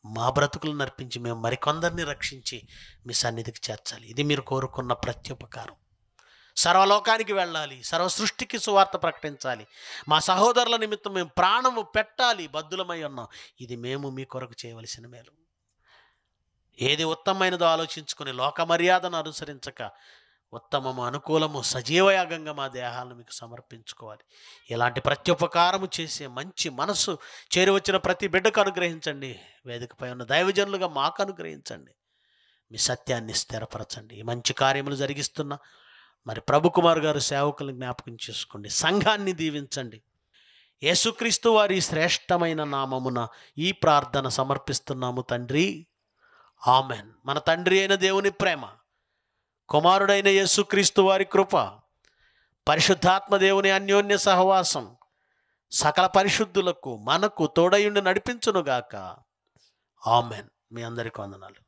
మా బ్రతుకులను నర్పించి మేము మరికొందరిని రక్షించి మీ సన్నిధికి చేర్చాలి. ఇది మీరు కోరుకున్న ప్రత్యుపకారం. సర్వలోకానికి వెళ్ళాలి, సర్వ సృష్టికి సువార్త ప్రకటించాలి, మా సహోదరుల నిమిత్తం మేము ప్రాణము పెట్టాలి, బద్దులమై ఉన్నాం. ఇది మేము మీ కొరకు చేయవలసిన మేలు. ఏది ఉత్తమమైనదో ఆలోచించుకొని లోక మర్యాదను అనుసరించక ఉత్తమము, అనుకూలము, సజీవయాగంగా మా దేహాలను మీకు సమర్పించుకోవాలి. ఇలాంటి ప్రత్యుపకారము చేసే మంచి మనసు చేరువచ్చిన ప్రతి బిడ్డకు అనుగ్రహించండి. వేదికపై ఉన్న దైవజనులుగా మాకు అనుగ్రహించండి. మీ సత్యాన్ని స్థిరపరచండి. ఈ మంచి కార్యములు జరిగిస్తున్న మరి ప్రభుకుమార్ గారు సేవకులను జ్ఞాపకం చేసుకోండి. సంఘాన్ని దీవించండి. యేసుక్రీస్తు వారి శ్రేష్టమైన నామమున ఈ ప్రార్థన సమర్పిస్తున్నాము తండ్రి, ఆమెన్. మన తండ్రి అయిన దేవుని ప్రేమ, కుమారుడైన యేసుక్రీస్తు వారి కృప, పరిశుద్ధాత్మ దేవుని అన్యోన్య సహవాసం సకల పరిశుద్ధులకు మనకు తోడయుండి నడిపించునుగాక. ఆమెన్. మీ అందరికీ వందనాలు.